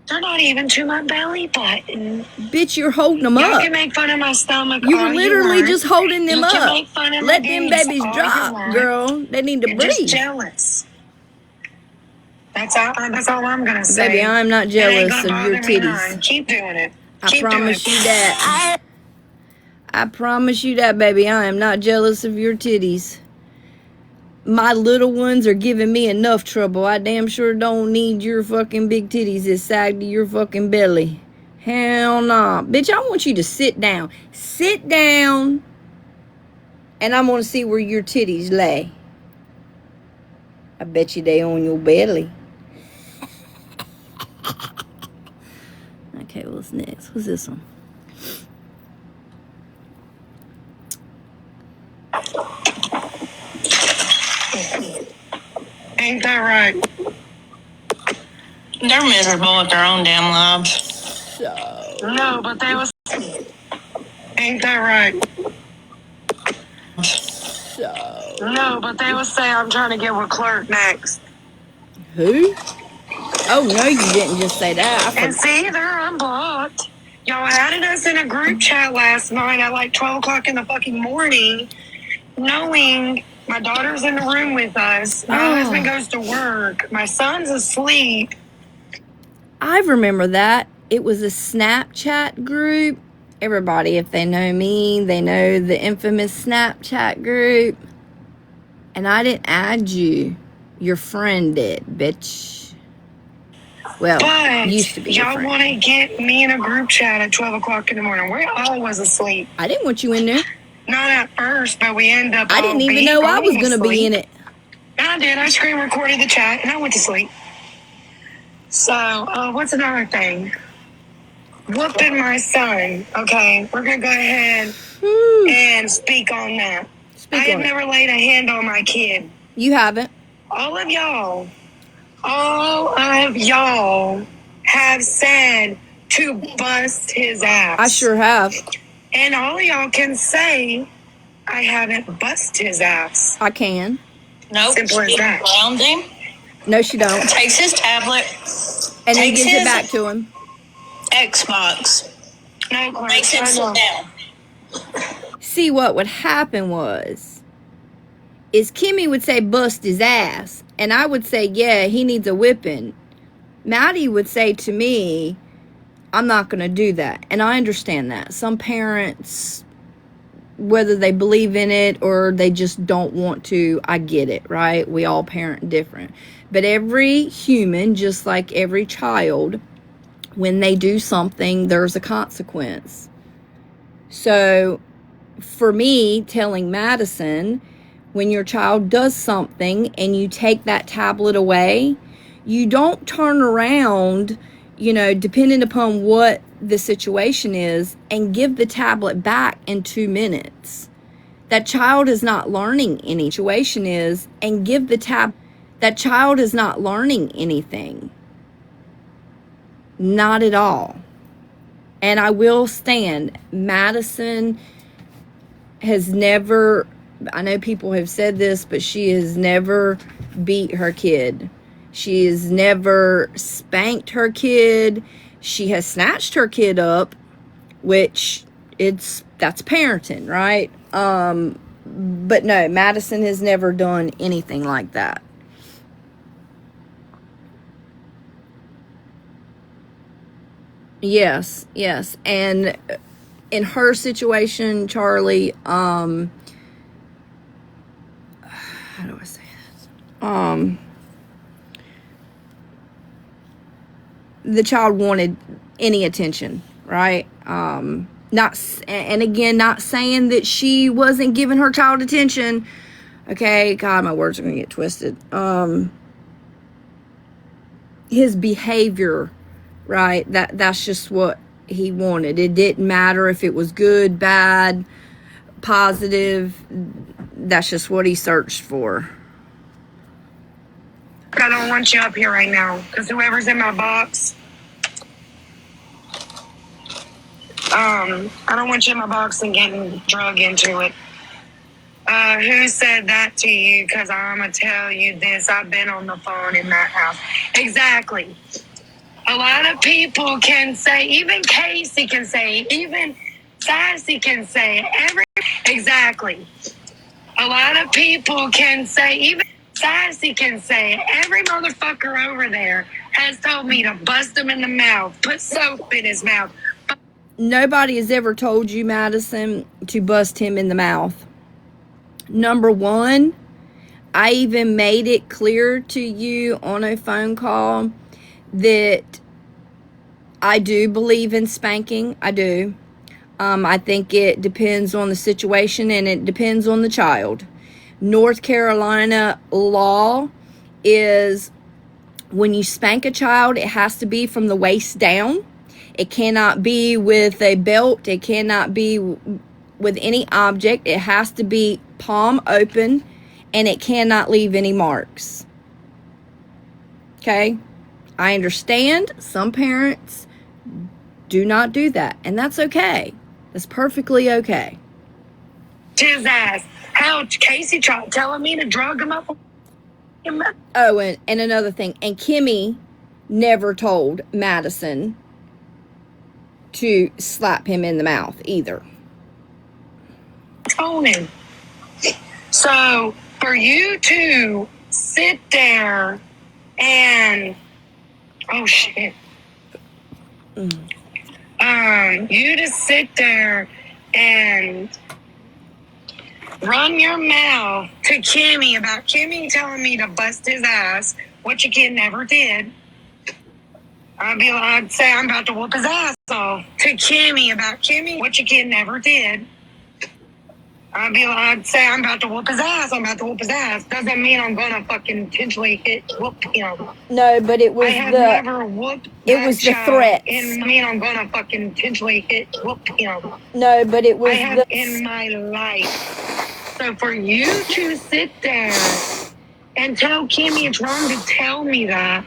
They're not even to my belly button.
Bitch, you're holding them
Y'all
up.
can make fun of my stomach.
You
all
were literally
want.
just holding them
You can
up.
make fun of
Let
my
them
boobs
babies
all you
drop,
want.
girl. They need to
You're
breathe.
just jealous. That's all I'm gonna say.
Baby, I'm not
It ain't
jealous
gonna
of
bother
your
me none.
titties.
Keep doing it.
I
Keep
promise
doing
you
it.
that. I promise you that, baby. I am not jealous of your titties. My little ones are giving me enough trouble. I damn sure don't need your fucking big titties that sag to your fucking belly. Hell nah. Bitch, I want you to sit down. Sit down. And I'm gonna see where your titties lay. I bet you they on your belly. Okay, what's next? What's this one?
Ain't that right?
They're miserable with their own damn lives.
So,
No, but they was. Ain't that right?
so.
No, but they will say I'm trying to get with Clerk next.
Who? Oh, no, you didn't just say that.
And see, they're unblocked. Y'all added us in a group chat last night at like 12 o'clock in the fucking morning, knowing my daughter's in the room with us. My husband goes to work. My son's asleep.
I remember that. It was a Snapchat group. Everybody, if they know me, they know the infamous Snapchat group. And I didn't add you. Your friend did, bitch. Well,
But
used to be your
y'all
friend.
want to get me in a group chat at 12 o'clock in the morning. We're always asleep.
I didn't want you in there.
Not at first, but we end up.
I didn't even know I was going to be in it.
I did. I screen recorded the chat and I went to sleep. So, what's another thing? Whooping my son. Okay, we're going to go ahead and speak on that. I have never laid a hand on my kid.
You haven't.
All of y'all have said to bust his ass.
I sure have.
And all of y'all can say, I haven't bust his ass.
I can.
Nope.
Simple as that.
Grounds him.
No, she don't.
Takes his tablet.
And then
Takes
gives it
his
back to him.
Xbox.
No, Clark,
Makes him
I know.
sit down.
See, what would happen is Kimmy would say bust his ass, and I would say, yeah, he needs a whipping. Maddie would say to me, I'm not going to do that. And I understand that. Some parents, whether they believe in it or they just don't want to, I get it, right? We all parent different. But every human, just like every child, when they do something, there's a consequence. So for me, telling Madison, when your child does something and you take that tablet away, you don't turn around, depending upon what the situation is, and give the tablet back in 2 minutes. That child is not learning any. Situation is, and give the tab That child is not learning anything. Not at all. And I will stand. Madison has never, I know people have said this, but she has never beat her kid. She has never spanked her kid. She has snatched her kid up, which that's parenting, right? But no, Madison has never done anything like that. Yes. And in her situation, Charlie, how do I say this? The child wanted any attention, right? Not saying that she wasn't giving her child attention. Okay, God, my words are gonna get twisted. His behavior, right? That's just what he wanted. It didn't matter if it was good, bad, positive. That's just what he searched for.
I don't want you up here right now because whoever's in my box, I don't want you in my box and getting drug into it. Who said that to you? Because I'm going to tell you this. I've been on the phone in that house. Exactly. A lot of people can say, even Casey can say, even Sassy can say, exactly. A lot of people can say, even Sassy can say, every motherfucker over there has told me to bust him in the mouth, put soap in his mouth.
Nobody has ever told you, Madison, to bust him in the mouth. Number one, I even made it clear to you on a phone call that I do believe in spanking. I do. I think it depends on the situation and it depends on the child. North Carolina law is when you spank a child, it has to be from the waist down. It cannot be with a belt. It cannot be with any object. It has to be palm open, and it cannot leave any marks. Okay? I understand some parents do not do that, and that's okay. That's perfectly okay.
His ass. How Casey telling me to drug him up?
Oh, and another thing. And Kimmy never told Madison to slap him in the mouth either.
Toning. So for you to sit there and you to sit there and run your mouth to Kimmy about Kimmy telling me to bust his ass, which your kid never did. I'd say I'm about to whoop his ass off to Kimmy about Kimmy, which your kid never did. I'd say I'm about to whoop his ass. I'm about to whoop his ass. Doesn't mean I'm gonna fucking intentionally whoop him.
No, but it was
I have never whooped.
It was the threats.
And mean I'm gonna fucking intentionally whoop him.
No, but it was
in my life. So for you to sit there and tell Kimmy it's wrong to tell me that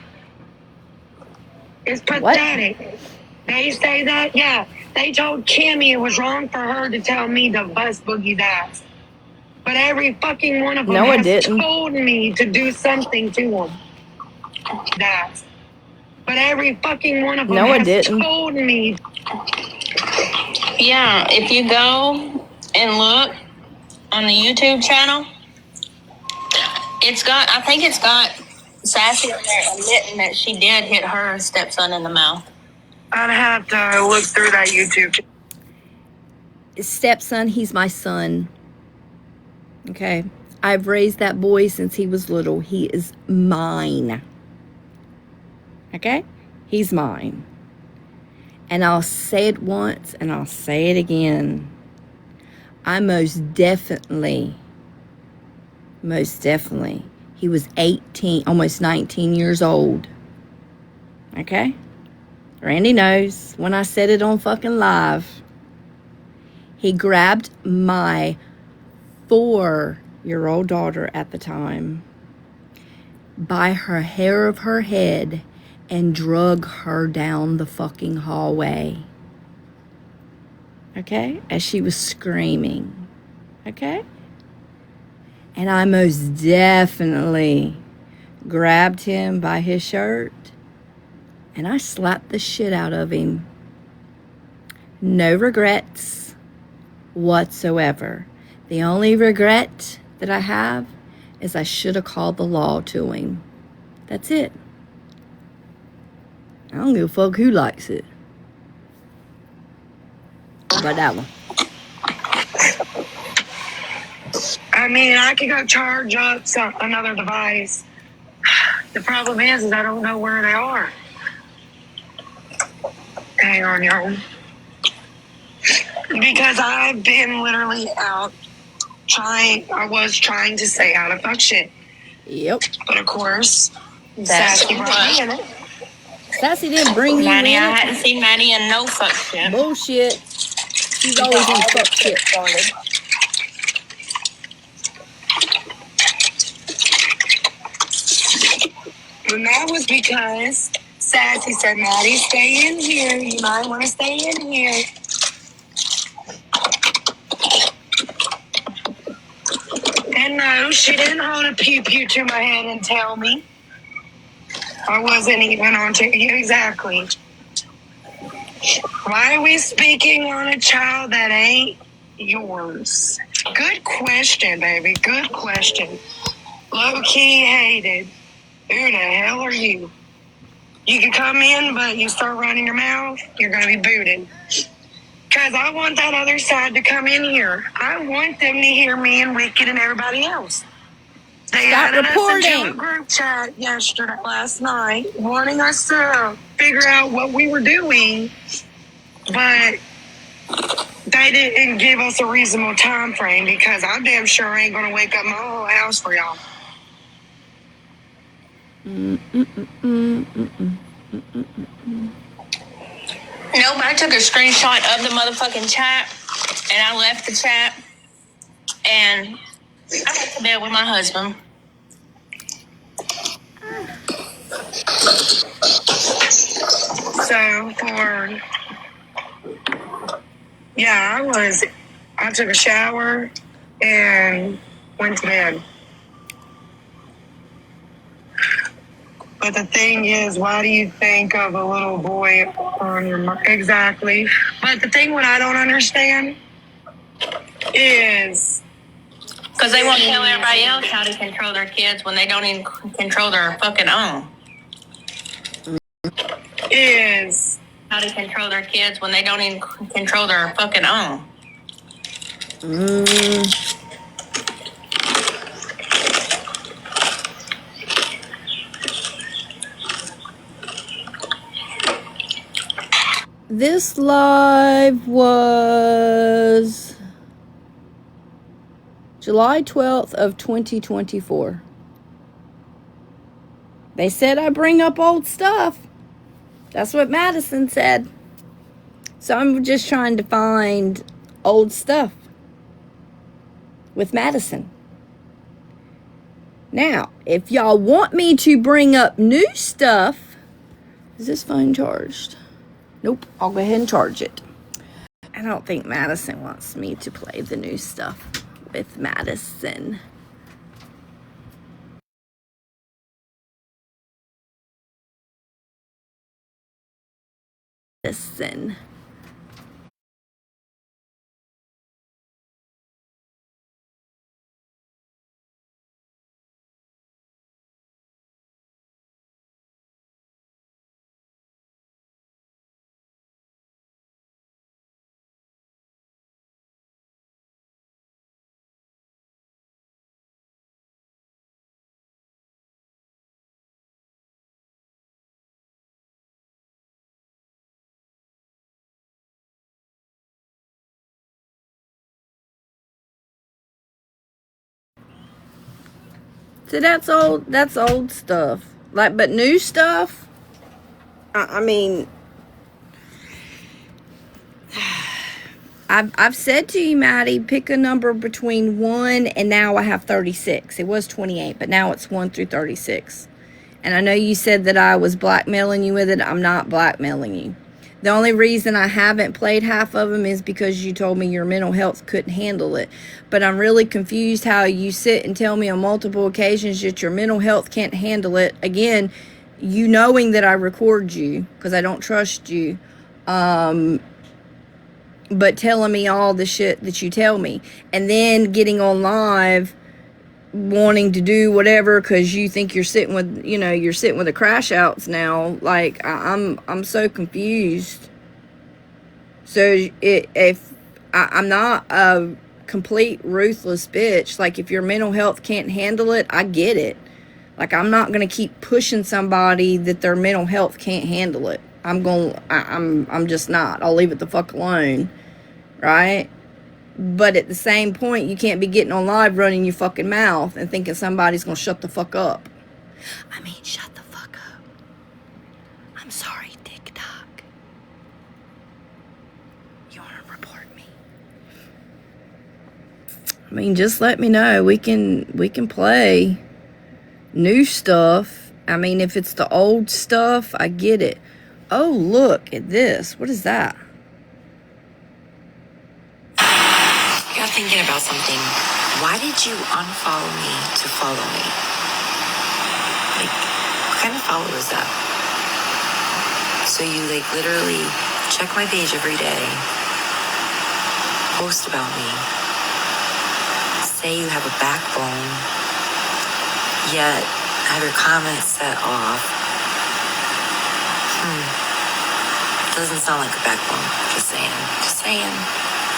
is pathetic. What? They say that, yeah. They told Kimmy it was wrong for her to tell me to bust Boogie's ass. But every fucking one of them has told me to do something to him. But every fucking one of them has told me.
Yeah, if you go and look on the YouTube channel, I think it's got Sassy on there admitting that she did hit her stepson in the mouth.
I'd have to look through that YouTube.
Stepson, he's my son. Okay. I've raised that boy since he was little. He is mine. Okay? He's mine. And I'll say it once and I'll say it again. I most definitely, he was 18, almost 19 years old. Okay? Randy knows when I said it on fucking live. He grabbed my 4-year-old daughter at the time by her hair of her head and drug her down the fucking hallway. Okay? As she was screaming. Okay? And I most definitely grabbed him by his shirt and I slapped the shit out of him. No regrets whatsoever. The only regret that I have is I should have called the law to him. That's it. I don't give a fuck who likes it. But that one.
I mean, I could go charge up another device. The problem is I don't know where they are. Hang on, y'all. Because I've been literally out I was trying to stay out of that shit.
Yep.
But of course, Sassy brought me in it.
Sassy didn't bring you
Maddie,
in.
I hadn't seen Maddie in no fuck shit.
Bullshit. She's always in fuck shit.
And that was because Sassy said, Maddie, stay in here. You might want to stay in here. And no, she didn't hold a pew-pew to my head and tell me. I wasn't even on to you exactly. Why are we speaking on a child that ain't yours? Good question, baby. Good question. Low-key hated. Who the hell are you? You can come in, but you start running your mouth, you're going to be booted. Because I want that other side to come in here. I want them to hear me and Wicked and everybody else. They
Stop
added us into
reporting.
a group chat last night, wanting us to figure out what we were doing, but they didn't give us a reasonable time frame because I damn sure ain't going to wake up my whole house for y'all.
Nope, I took a screenshot of the motherfucking chat and I left the chat and I went to bed with my husband.
So I took a shower and went to bed. But the thing is, why do you think of a little boy on your mind? Exactly. But the thing what I don't understand is...
Because they won't tell everybody else how to control their kids when they don't even control their fucking own.
Is...
How to control their kids when they don't even control their fucking own.
This live was July 12th of 2024. They said I bring up old stuff. That's what Madison said. So I'm just trying to find old stuff with Madison. Now, if y'all want me to bring up new stuff, is this phone charged? Nope, I'll go ahead and charge it. I don't think Madison wants me to play the new stuff with Madison. Madison. So that's old stuff. Like, but new stuff, I mean, I've said to you, Maddie, pick a number between 1 and now I have 36. It was 28, but now it's 1 through 36. And I know you said that I was blackmailing you with it. I'm not blackmailing you. The only reason I haven't played half of them is because you told me your mental health couldn't handle it. But I'm really confused how you sit and tell me on multiple occasions that your mental health can't handle it. Again, you knowing that I record you because I don't trust you. But telling me all the shit that you tell me. And then getting on live wanting to do whatever because you think you're sitting with, you're sitting with the crash outs now. Like, I'm so confused. So I'm not a complete ruthless bitch. Like, if your mental health can't handle it, I get it. Like, I'm not going to keep pushing somebody that their mental health can't handle it. I'm just not. I'll leave it the fuck alone. Right? But at the same point, you can't be getting on live running your fucking mouth and thinking somebody's gonna shut the fuck up. I mean, shut the fuck up. I'm sorry, TikTok. You wanna report me? I mean, just let me know. We can play new stuff. I mean, if it's the old stuff, I get it. Oh, look at this. What is that?
You're thinking about something. Why did you unfollow me to follow me? Like, what kind of follow is that? So you, like, literally check my page every day, post about me, say you have a backbone, yet have your comments set off. Doesn't sound like a backbone. Just saying. Just saying.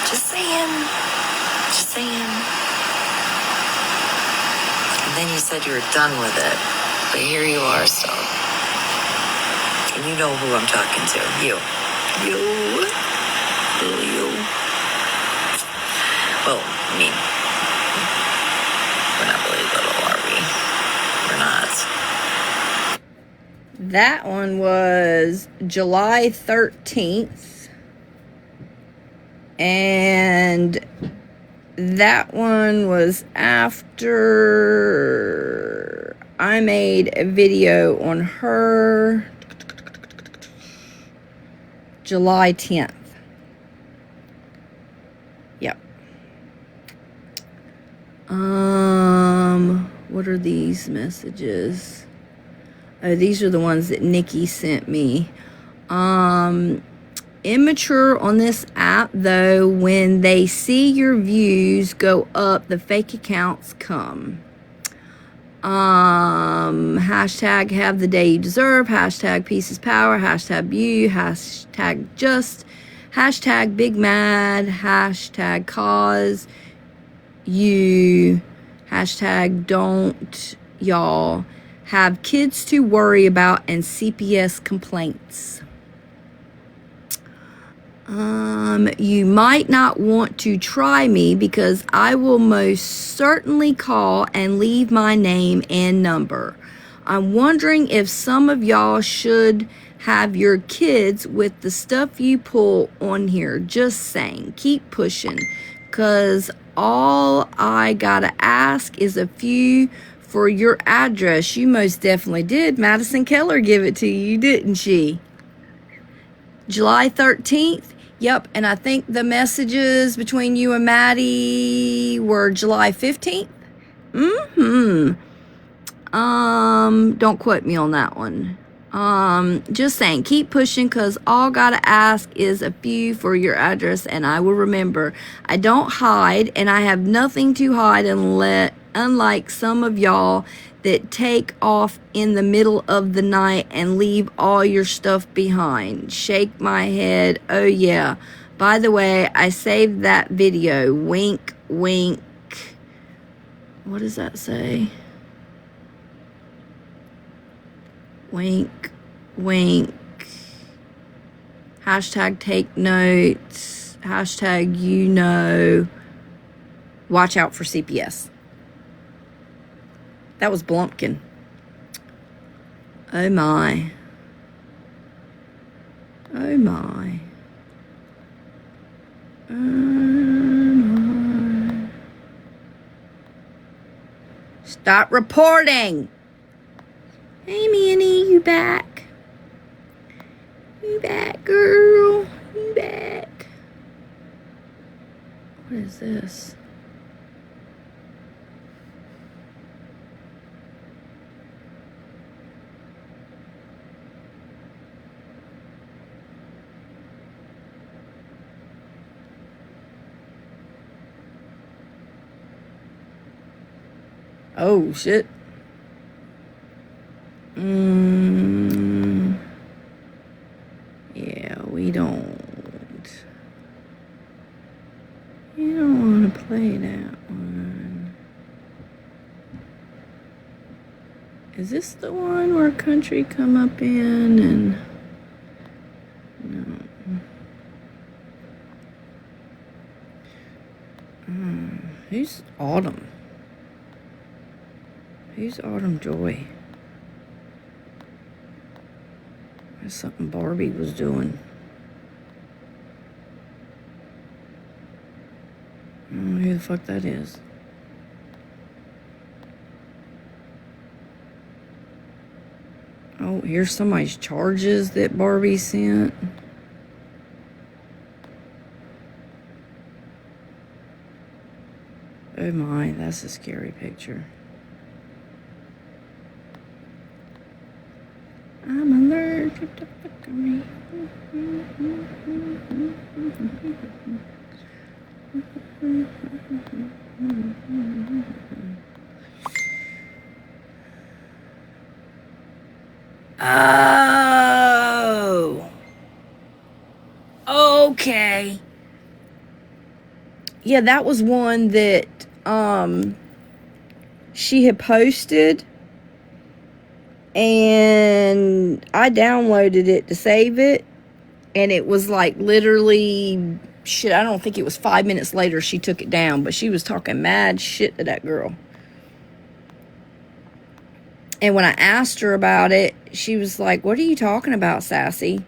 Just saying. Just saying. And then you said you were done with it. But here you are still. And you know who I'm talking to. You. You. Little you. Well, I mean, we're not really little, are we? We're not.
That one was July 13th. And that one was after I made a video on her. July 10th. Yep. What are these messages? Oh, these are the ones that Nikki sent me. Immature on this app, though. When they see your views go up, the fake accounts come. Hashtag have the day you deserve. Hashtag peace is power. Hashtag you. Hashtag just. Hashtag big mad. Hashtag cause you. Hashtag don't y'all have kids to worry about and CPS complaints. You might not want to try me because I will most certainly call and leave my name and number. I'm wondering if some of y'all should have your kids with the stuff you pull on here. Just saying, keep pushing, cause all I gotta ask is a few for your address. You most definitely did. Madison Keller give it to you, didn't she? July 13th. Yep, and I think the messages between you and Maddie were July 15th. Don't quote me on that one. Just saying, keep pushing, cause all gotta ask is a few for your address and I will remember. I don't hide and I have nothing to hide unlike some of y'all that take off in the middle of the night and leave all your stuff behind. Shake my head. Oh yeah. By the way, I saved that video. Wink, wink. What does that say? Wink, wink. Hashtag take notes. Hashtag you know. Watch out for CPS. That was Blumpkin. Oh my. Oh my. Stop reporting. Hey, Manny, you back? You back, girl? You back? What is this? Oh, shit. Yeah, we don't. You don't want to play that one. Is this the one where country come up in and... No. Who's Autumn? Who's Autumn Joy? That's something Barbie was doing. I don't know who the fuck that is. Oh, here's somebody's charges that Barbie sent. Oh my, that's a scary picture. I'm allergic to fuckery. Oh. Okay. Yeah, that was one that she had posted, and I downloaded it to save it, and it was like literally shit. I don't think it was 5 minutes later she took it down, but she was talking mad shit to that girl. And when I asked her about it, she was like, "What are you talking about, Sassy?"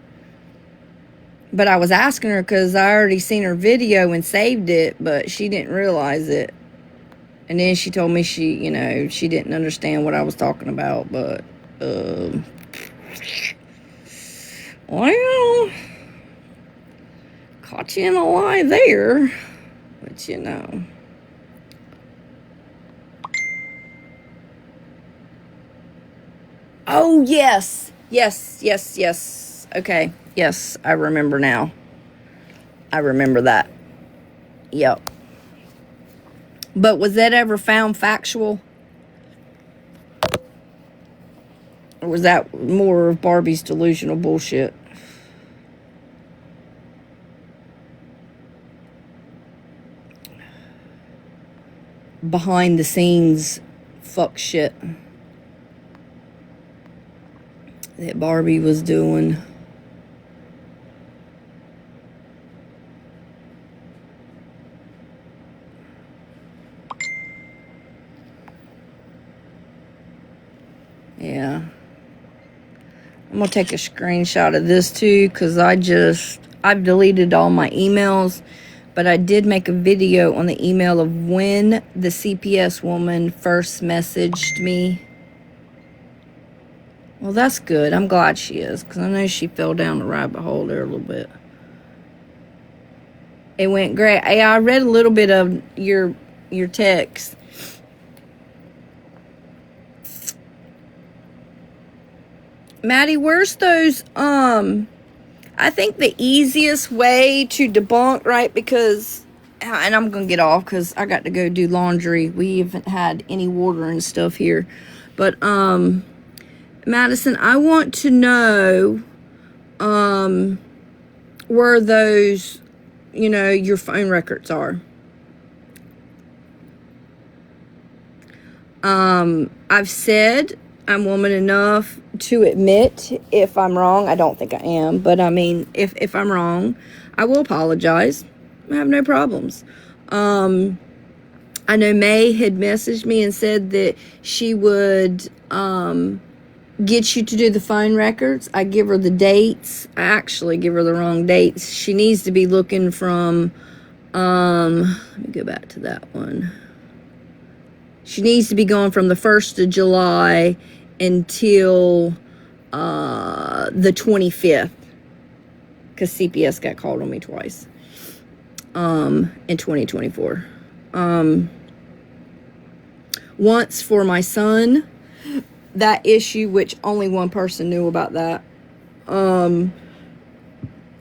But I was asking her because I already seen her video and saved it, but she didn't realize it. And then she told me she didn't understand what I was talking about, but, well, caught you in a lie there, but Oh, yes. Okay, yes, I remember now. I remember that. Yep. But was that ever found factual? Or was that more of Barbie's delusional bullshit? Behind the scenes fuck shit that Barbie was doing. Yeah. I'm going to take a screenshot of this too, because I've deleted all my emails, but I did make a video on the email of when the CPS woman first messaged me. Well, that's good. I'm glad she is, because I know she fell down the rabbit hole there a little bit. It went great. I read a little bit of your text. Maddie, where's those, I think the easiest way to debunk, right, because, and I'm going to get off because I got to go do laundry. We haven't had any water and stuff here. But, Madison, I want to know, where those, your phone records are. I've said I'm woman enough to admit if I'm wrong. I don't think I am, but I mean, if I'm wrong, I will apologize. I have no problems. I know May had messaged me and said that she would get you to do the phone records. I give her the dates. I actually give her the wrong dates. She needs to be looking from Let me go back to that one. She needs to be gone from the 1st of July until the 25th, because CPS got called on me twice in 2024. Once for my son, that issue, which only one person knew about that. And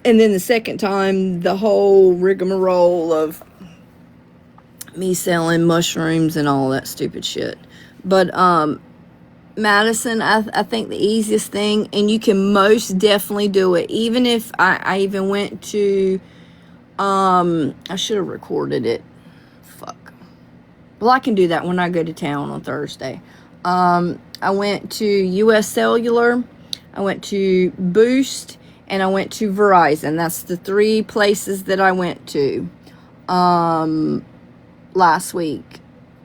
then the second time, the whole rigmarole of me selling mushrooms and all that stupid shit. But Madison, I think the easiest thing, and you can most definitely do it, even if I even went to, I should have recorded it. Fuck. Well, I can do that when I go to town on Thursday. I went to US Cellular, I went to Boost, and I went to Verizon. That's the 3 places that I went to last week.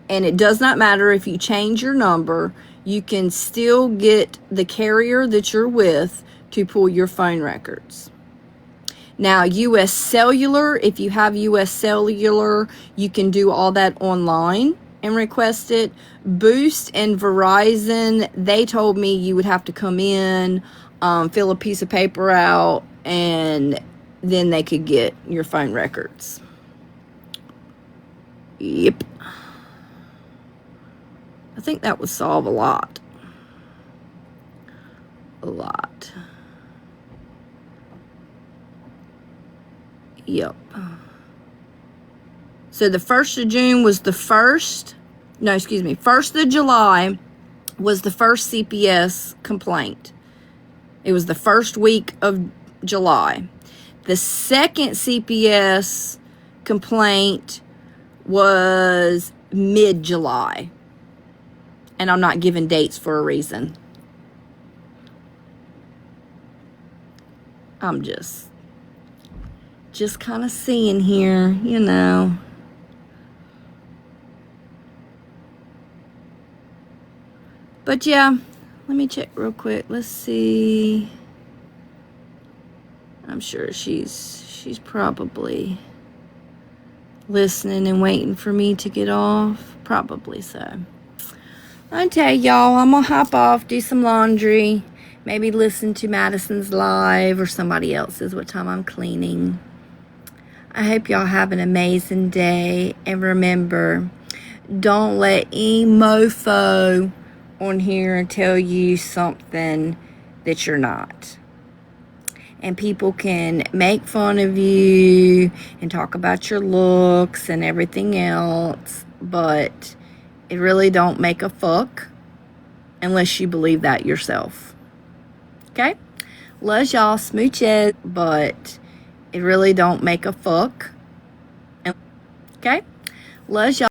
And it does not matter if you change your number, you can still get the carrier that you're with to pull your phone records. Now, US Cellular, if you have US Cellular, you can do all that online and request it. Boost and Verizon, they told me you would have to come in, fill a piece of paper out, and then they could get your phone records. Yep. I think that would solve a lot. A lot. Yep. So the 1st of June was the 1st. No, excuse me. 1st of July was the first CPS complaint. It was the first week of July. The second CPS complaint was mid-July. And I'm not giving dates for a reason. I'm just kind of seeing here, you know. But yeah, let me check real quick. Let's see. I'm sure she's probably listening and waiting for me to get off. Probably so. I tell y'all, I'm gonna hop off, do some laundry, maybe listen to Madison's live or somebody else's what time I'm cleaning. I hope y'all have an amazing day, and remember, don't let any mofo on here tell you something that you're not. And people can make fun of you and talk about your looks and everything else, but it really don't make a fuck unless you believe that yourself. Okay? Love y'all, smooches, but it really don't make a fuck. Okay? Love y'all.